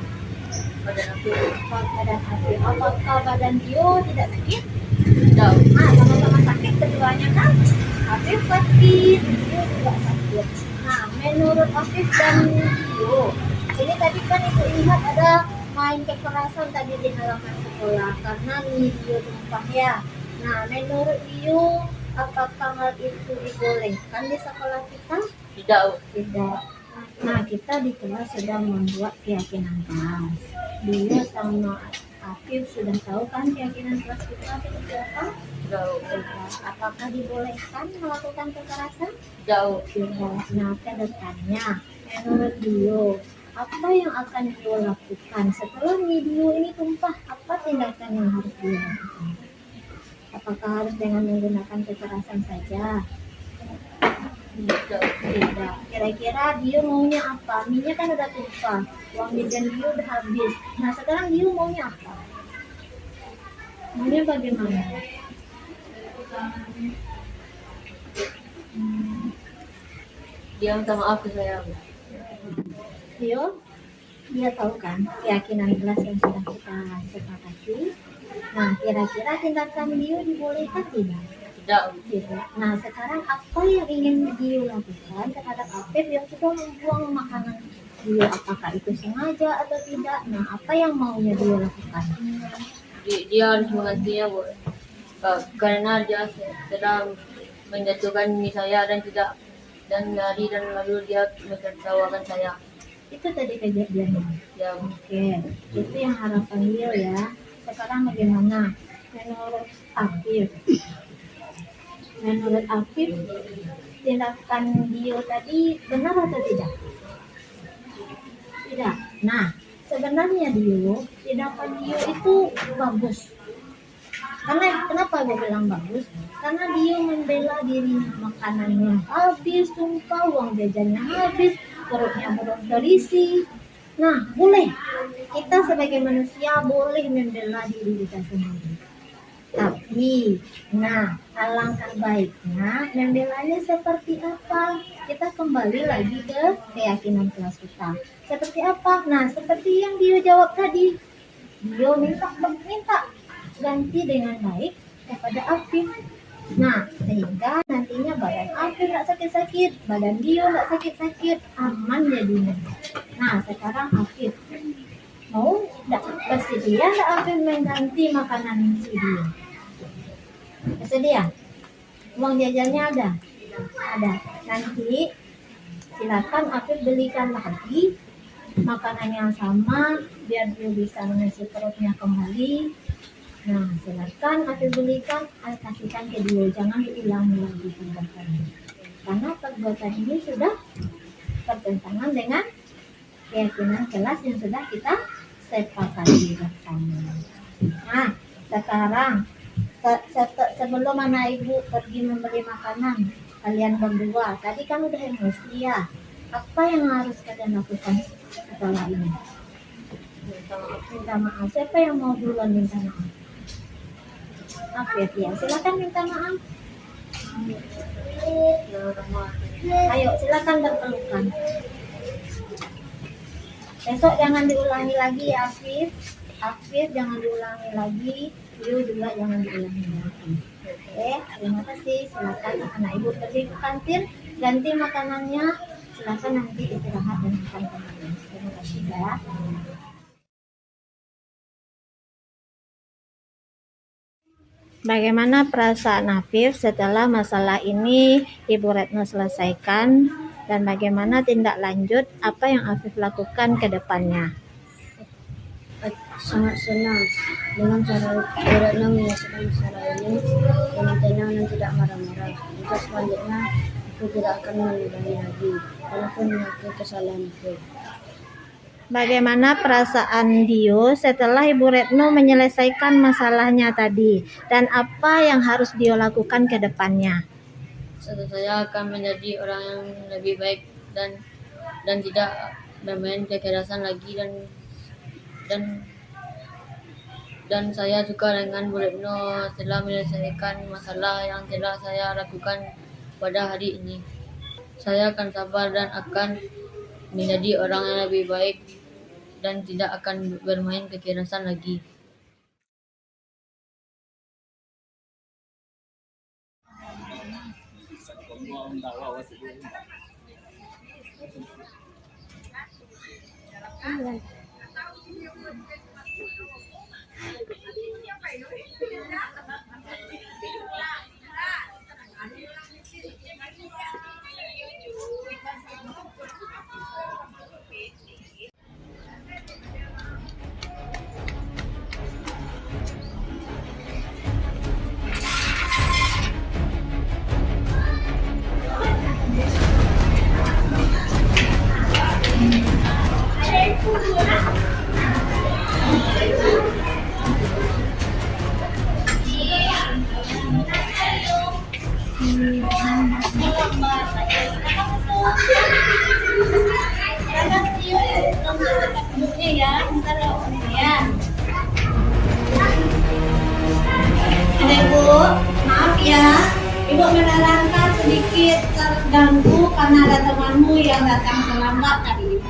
S7: Badan aku.
S4: Badan Afif. Apakah badan Dio tidak sakit?
S7: Ya Bu.
S4: Nah, sama-sama sakit keduanya kan? Afif sakit, Dio juga sakit. Nah, menurut Afif dan Dio, ini tadi kan ibu lihat ada main kekerasan tadi di halaman sekolah karena Dio tumpah ya. Nah, menurut Dio, apakah hal itu dibolehkan di sekolah kita?
S7: Tidak Bu.
S4: Tidak. Nah, kita di kelas sedang membuat keyakinan kelas. Dio sama Afif sudah tahu kan keyakinan kelas kita seperti apa?
S7: Tidak Bu.
S4: Apakah dibolehkan melakukan kekerasan?
S7: Tidak Bu.
S4: Tidak. Nah, ke depannya, menurut Dio, apa yang akan Dio lakukan setelah video ini tumpah? Apa tindakan yang harus Dio lakukan? Apakah harus dengan menggunakan kekerasan saja? Tidak. Kira-kira Dio maunya apa? Minyak kan udah tumpah, uang jajan Dio udah habis. Nah, sekarang Dio maunya apa? Maunya bagaimana?
S7: Dia minta maaf ke saya Bu.
S4: Dio, dia tahu kan keyakinan kelas yang sudah kita sepakati. Nah, kira-kira tindakan Dio dibolehkan tidak?
S7: Tidak Bu.
S4: Tidak. Nah, sekarang apa yang ingin Dio lakukan terhadap Afif yang sudah membuang makanan Dio? Apakah itu sengaja atau tidak? Nah, apa yang maunya Dio lakukan?
S7: Dia harus menggantinya Bu. Karena dia sedang menjatuhkan diri saya dan tidak dan lari dan lalu dia mentertawakan saya.
S4: Itu tadi kejadiannya.
S7: Ya Bu.
S4: Oke, itu yang harapan Dio ya. Sekarang bagaimana? Menurut Afif, tindakan Dio tadi benar atau tidak? Tidak. Nah, sebenarnya Dio, tindakan Dio itu bagus. Karena kenapa gue bilang bagus? Karena Dio membela dirinya, makanannya habis, tumpah, uang jajannya habis, perutnya belum terisi. Nah, boleh. Kita sebagai manusia boleh membela diri kita sendiri. Tapi, nah, alangkah baiknya membelanya seperti apa? Kita kembali lagi ke keyakinan kelas kita. Seperti apa? Nah, seperti yang Dio jawab tadi. Dio minta ganti dengan baik kepada Afif. Nah, sehingga nantinya badan Afif nggak sakit-sakit, badan Dio nggak sakit-sakit, aman jadinya. Nah, sekarang Afif mau bersedia nggak Afif mengganti makanan si Dio? Bersedia? Uang jajannya ada? Ada. Nanti silakan Afif belikan lagi makanan yang sama biar Dio bisa mengisi perutnya kembali. Nah, silakan Afif belikan, kasihkan ke Dio, jangan diulangi lagi perbuatannya. Karena perbuatan ini sudah bertentangan dengan keyakinan kelas yang sudah kita sepakati bersama. Nah, sekarang Sebelum anak ibu pergi membeli makanan, kalian berdua, tadi kan udah emosi ya. Apa yang harus kalian lakukan setelah ini? Minta maaf. Siapa yang mau duluan minta maaf? Afif ya, silakan minta maaf. Ayo silakan berpelukan. Besok jangan diulangi lagi ya Afif. Afif jangan diulangi lagi. You juga jangan diulangi lagi. Oke, terima kasih. Silakan anak ibu pergi ke kantin, ganti makanannya. Silakan nanti istirahat dan makan kembali. Terima kasih ya. Bagaimana perasaan Afif setelah masalah ini Ibu Retno selesaikan, dan bagaimana tindak lanjut apa yang Afif lakukan ke depannya?
S12: Sangat senang dengan cara Ibu Retno menyelesaikan masalah ini dengan tenang dan tidak marah-marah. Untuk selanjutnya, aku tidak akan mengulangi lagi walaupun mengakui kesalahan aku.
S4: Bagaimana perasaan Dio setelah Ibu Retno menyelesaikan masalahnya tadi, dan apa yang harus Dio lakukan ke depannya?
S12: Saya akan menjadi orang yang lebih baik dan tidak bermain kekerasan lagi, dan saya juga dengan Bu Retno telah menyelesaikan masalah yang telah saya lakukan pada hari ini. Saya akan sabar dan akan menjadi orang yang lebih baik dan tidak akan bermain kekerasan lagi.
S4: Ibu, maaf ya, Ibu menerangkan sedikit terganggu karena ada temanmu yang datang terlambat tadi.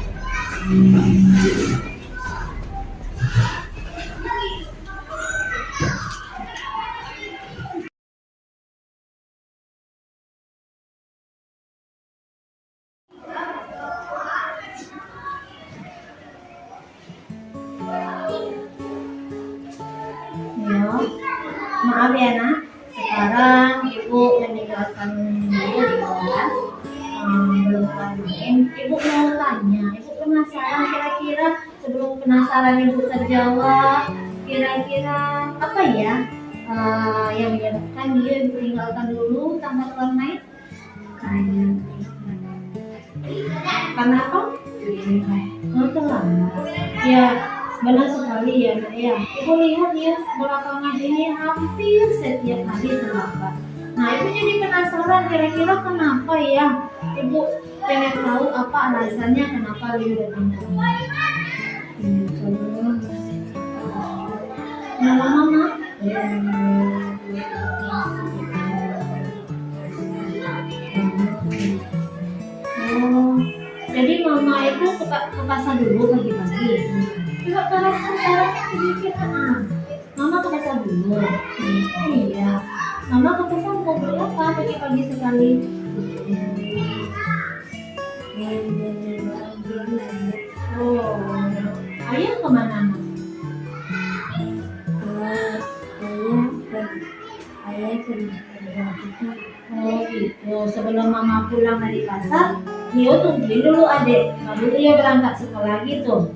S4: Maaf ya nak, sekarang Ibu meninggalkan dulu di kelas, belum main. Ibu mau tanya, Ibu penasaran kira-kira sebelum penasaran Ibu terjawab, kira-kira apa ya yang menyebabkan dia Ibu tinggalkan dulu tanpa keluar main? Karena apa? Terlambat. Ya. Benar sekali ya nak ya. Ibu lihat ya belakangan ini hampir setiap hari terlambat. Nah Ibu jadi penasaran kira-kira kenapa ya. Ibu pengen tahu apa alasannya kenapa dia datang terlambat. Nama mama? Oh, jadi mama itu ke pasar dulu pagi-pagi. Enggak sekarang sedikit Mama ke pasar dulu. Iya. Mama ke pasar mau beli apa pagi-pagi sekali? Oh, ayah kemana nak? Ayah pergi kerja. Oh gitu. Sebelum mama pulang dari pasar, Dio tungguin dulu adek. Lalu dia berangkat sekolah gitu.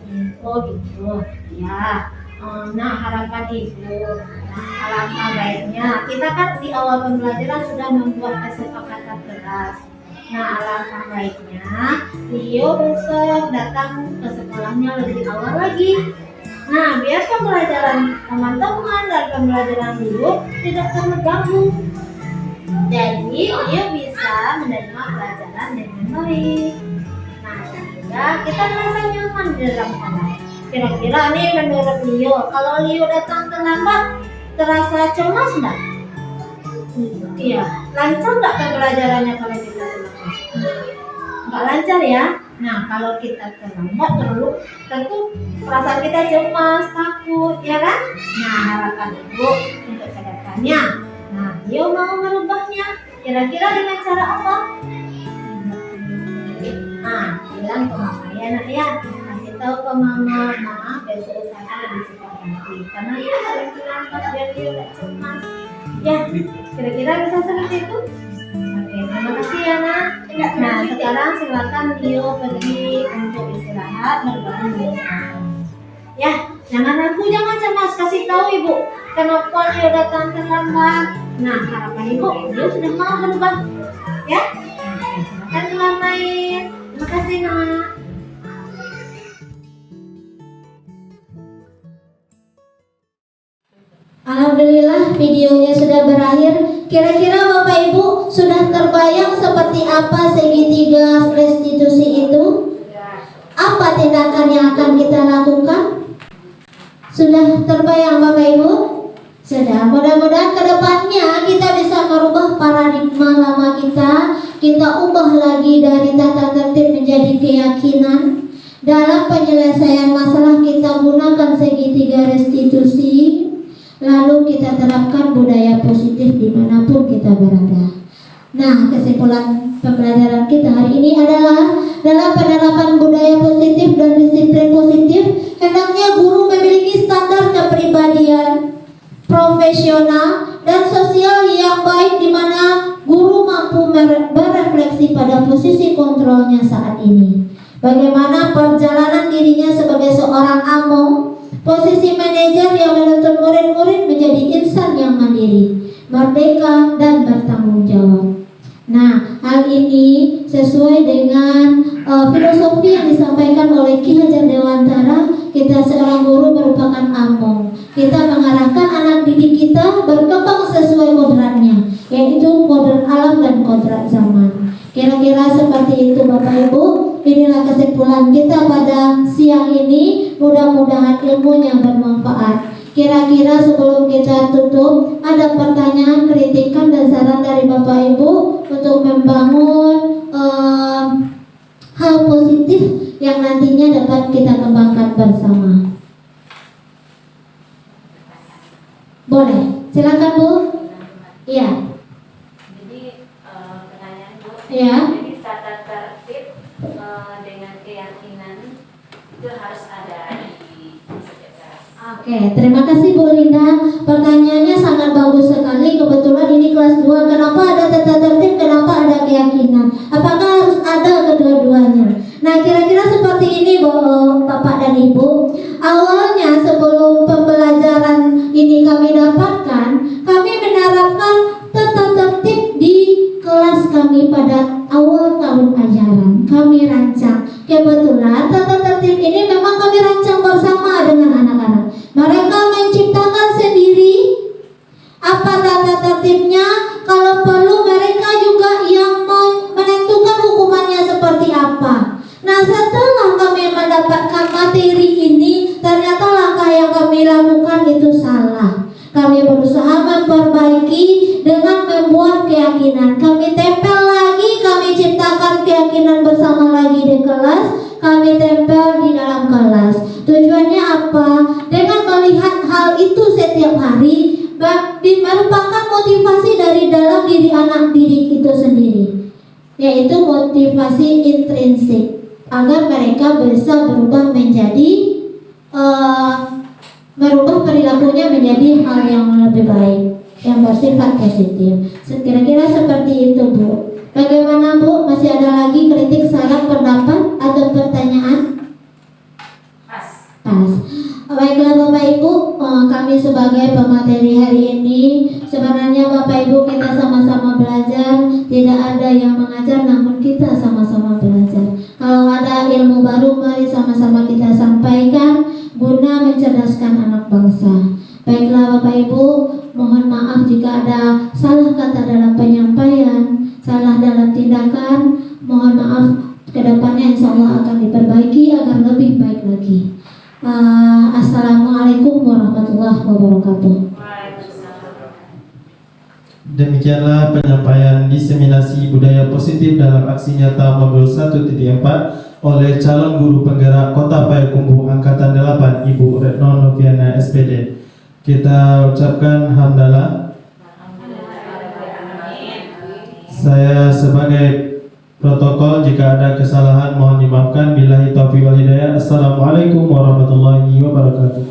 S4: Oh gitu, ya. Nah harapan Ibu, alangkah baiknya kita kan di awal pembelajaran sudah membuat kesepakatan keras. Nah alangkah baiknya Dio besok datang ke sekolahnya lebih awal lagi. Nah, biar pembelajaran teman-teman dan pembelajaran guru tidak terganggu. Jadi, dia bisa menerima pelajaran dengan baik. Nah, sehingga kita merasa nyaman di dalam kelas. Kira-kira nih menurut Leo, kalau Leo datang terlambat, terasa cemas enggak? Iya, lancar enggak pembelajarannya kalau kita terlambat? Enggak lancar ya. Nah, kalau kita terlambat tentu perasaan kita cemas, takut, ya kan? Nah, harapan Ibu untuk kedepannya. Nah, Leo mau merubahnya. Kira-kira dengan cara apa? Nah, bilang ke mama ya nak ya. Kasih tahu ke mama, maaf besok usaha lebih cepat nanti. Karena Leo sering terlambat dan Leo gak cemas. Ya, kira-kira bisa seperti itu? Oke, terima kasih ya nak. Nah, sekarang silakan Leo pergi untuk istirahat berbaring di rumah. Ya, jangan ragu, jangan cemas. Kasih tahu Ibu kenapa Leo datang terlambat. Nah, harapan Ibu, Leo sudah mau berubah. Ya, silakan pulang main. Terima kasih nak. Alhamdulillah videonya sudah berakhir. Kira-kira Bapak Ibu sudah terbayang seperti apa segitiga restitusi itu? Apa tindakan yang akan kita lakukan? Sudah terbayang Bapak Ibu? Sudah. Mudah-mudahan kedepannya kita bisa merubah paradigma lama kita. Kita ubah lagi dari tata tertib menjadi keyakinan. Dalam penyelesaian masalah kita gunakan segitiga restitusi. Lalu kita terapkan budaya positif dimanapun kita berada. Nah, kesimpulan pembelajaran kita hari ini adalah dalam penerapan budaya positif dan disiplin positif, hendaknya guru memiliki standar kepribadian, profesional, dan sosial yang baik di mana guru mampu berefleksi pada posisi kontrolnya saat ini. Bagaimana perjalanan dirinya sebagai seorang among, posisi manajer yang menuntut murid-murid menjadi insan yang mandiri, merdeka, dan bertanggung jawab. Nah, hal ini sesuai dengan filosofi yang disampaikan oleh Ki Hajar Dewantara. Kita seorang guru merupakan among. Kita mengarahkan anak didik kita berkembang sesuai kodratnya, yaitu kodrat alam dan kodrat zaman. Kira-kira seperti itu Bapak Ibu. Inilah kesimpulan kita pada siang ini. Mudah-mudahan ilmunya bermanfaat. Kira-kira sebelum kita tutup, ada pertanyaan, kritikan, dan saran dari Bapak Ibu untuk membangun hal positif yang nantinya dapat kita kembangkan bersama. Boleh, silakan Bu. Iya.
S2: Jadi pertanyaan Bu.
S4: Iya.
S2: Jadi tata tertib dengan keyakinan itu harus ada di setiap kelas.
S4: Oke, terima kasih Bu Linda. Pertanyaannya sangat bagus sekali. Kebetulan ini kelas 2. Kenapa ada tata tertib? Kenapa ada keyakinan? Apakah harus ada kedua-duanya? Nah, kira-kira seperti ini Bapak dan Ibu. Awalnya sebelum pembelajaran ini kami dapatkan, kami menerapkan tata tertib di kelas kami pada awal tahun ajaran. Kami rancang. Kebetulan tata tertib ini memang kami rancang bersama dengan anak-anak. Mereka menciptakan sendiri apa tata tertibnya. Kalau perlu mereka juga yang menentukan hukumannya seperti apa. Nah, setelah kami mendapatkan materi ini, ternyata langkah yang kami lakukan itu salah. Kami berusaha memperbaiki dengan membuat keyakinan. Kami tempel lagi, kami ciptakan keyakinan bersama lagi di kelas. Kami tempel di dalam kelas. Tujuannya apa? Dengan melihat hal itu setiap hari, merupakan motivasi dari dalam diri anak didik itu sendiri, yaitu motivasi intrinsik, agar mereka bisa berubah menjadi merubah perilakunya menjadi hal yang lebih baik, yang bersifat positif. Kira-kira seperti itu Bu. Bagaimana Bu? Masih ada lagi kritik, saran, pendapat, atau pertanyaan? Pas. Baiklah Bapak Ibu, kami sebagai pemateri hari ini, sebenarnya Bapak Ibu kita sama-sama belajar. Tidak ada yang mengajar, namun kita sama-sama belajar. Kalau ada ilmu baru, mari sama-sama kita sampaikan guna mencerdaskan ada salah kata dalam penyampaian, salah dalam tindakan, mohon maaf, kedepannya insya Allah akan diperbaiki agar lebih baik lagi. Assalamualaikum warahmatullahi wabarakatuh.
S1: Demikianlah penyampaian diseminasi budaya positif dalam aksi nyata modul 1.4 oleh calon guru penggerak Kota Payakumbuh Angkatan 8 Ibu Retno Noviana SPD. Kita ucapkan hamdalah. Saya sebagai protokol, jika ada kesalahan mohon dimaafkan. Billahi taufiq wal hidayah. Assalamualaikum warahmatullahi wabarakatuh.